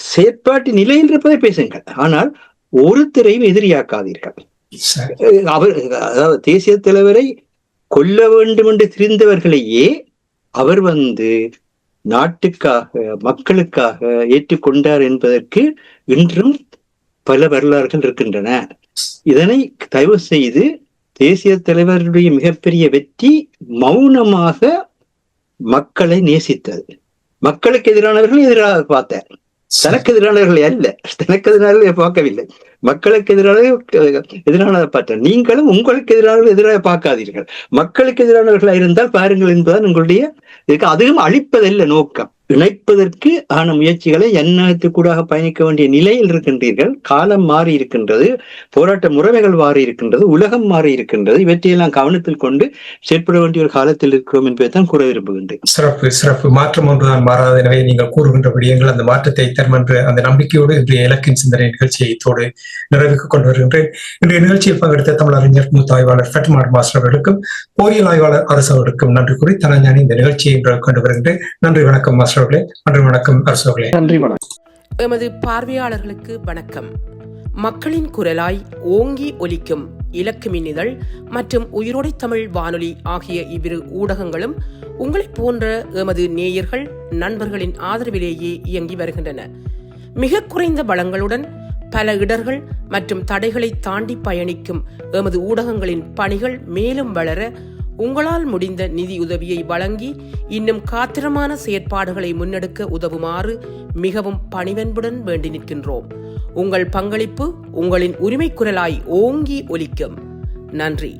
செயற்பாட்டு நிலையில் இருப்பதை பேசுங்கள். ஆனால் ஒருத்தரையும் எதிரியாக்காதீர்கள். அதாவது தேசிய தலைவரை கொல்ல வேண்டும் என்று தெரிந்தவர்களையே அவர் நாட்டுக்காக மக்களுக்காக ஏற்றுக்கொண்டார் என்பதற்கு இன்றும் பல வரலாறுகள் இருக்கின்றன. இதனை தயவு செய்து தேசிய தலைவருடைய மிகப்பெரிய வெற்றி மௌனமாக மக்களை நேசித்தது. மக்களுக்கு எதிரானவர்கள் எதிராக பார்த்தார், தனக்கு எதிரானவர்கள் அல்ல, தனக்கு எதிரானவர்களை பார்க்கவில்லை, மக்களுக்கு எதிரானதை பார்த்தார். நீங்களும் உங்களுக்கு எதிரானவர்கள் எதிராக பார்க்காதீர்கள். மக்களுக்கு எதிரானவர்களாக இருந்தால் பாருங்கள் என்பதுதான் உங்களுடைய அதுவும் அழிப்பதல்ல நோக்கம், இணைப்பதற்கு ஆன முயற்சிகளை எண்ணத்துக்கூடாக பயணிக்க வேண்டிய நிலையில் இருக்கின்றீர்கள். காலம் மாறி இருக்கின்றது, போராட்ட முறைமைகள் மாறி இருக்கின்றது, உலகம் மாறி இருக்கின்றது. இவற்றையெல்லாம் கவனத்தில் கொண்டு செயற்பட வேண்டிய ஒரு காலத்தில் இருக்கிறோம் என்பதைத்தான் கூற விரும்புகின்றேன். சிறப்பு மாற்றம் ஒன்றுதான் மாறாது. எனவே நீங்கள் கூறுகின்ற விடயங்கள் அந்த மாற்றத்தை தரும் என்ற அந்த நம்பிக்கையோடு இன்றைய இலக்கின் சிந்தனை நிகழ்ச்சியை தோடு நிறைவுக்கு கொண்டு வருகின்றேன். இன்றைய நிகழ்ச்சியில் பங்கெடுத்த தமிழறிஞர் மூத்த ஆய்வாளர் ஃபட்மார் மாஸ்டர் அவர்களுக்கும் போரியல் ஆய்வாளர் அரசு அவர்களுக்கும் நன்றி கூறி தனஞானி இந்த நிகழ்ச்சியை கொண்டு வருகின்றேன். நன்றி, வணக்கம் மாஸ்டர் அவர்களே. நன்றி, வணக்கம் அரசு அவர்களே. நன்றி, வணக்கம். எமது பார்வையாளர்களுக்கு வணக்கம். மக்களின் குரலாய் ஓங்கி ஒலிக்கும் இலக்கு மின்னிதழ் மற்றும் உயிரோடை தமிழ் வானொலி ஆகிய இவ்விரு ஊடகங்களும் உங்களை போன்ற எமது நேயர்கள் நண்பர்களின் ஆதரவிலேயே இயங்கி வருகின்றன. மிக குறைந்த வளங்களுடன் பல இடர்கள் மற்றும் தடைகளை தாண்டி பயணிக்கும் எமது ஊடகங்களின் பணிகள் மேலும் வளர உங்களால் முடிந்த நிதி உதவியை வழங்கி இன்னும் காத்திரமான செயற்பாடுகளை முன்னெடுக்க உதவுமாறு மிகவும் பணிவன்புடன் வேண்டி நிற்கின்றோம். உங்கள் பங்களிப்பு உங்களின் உரிமை குரலாய் ஓங்கி ஒலிக்கும். நன்றி.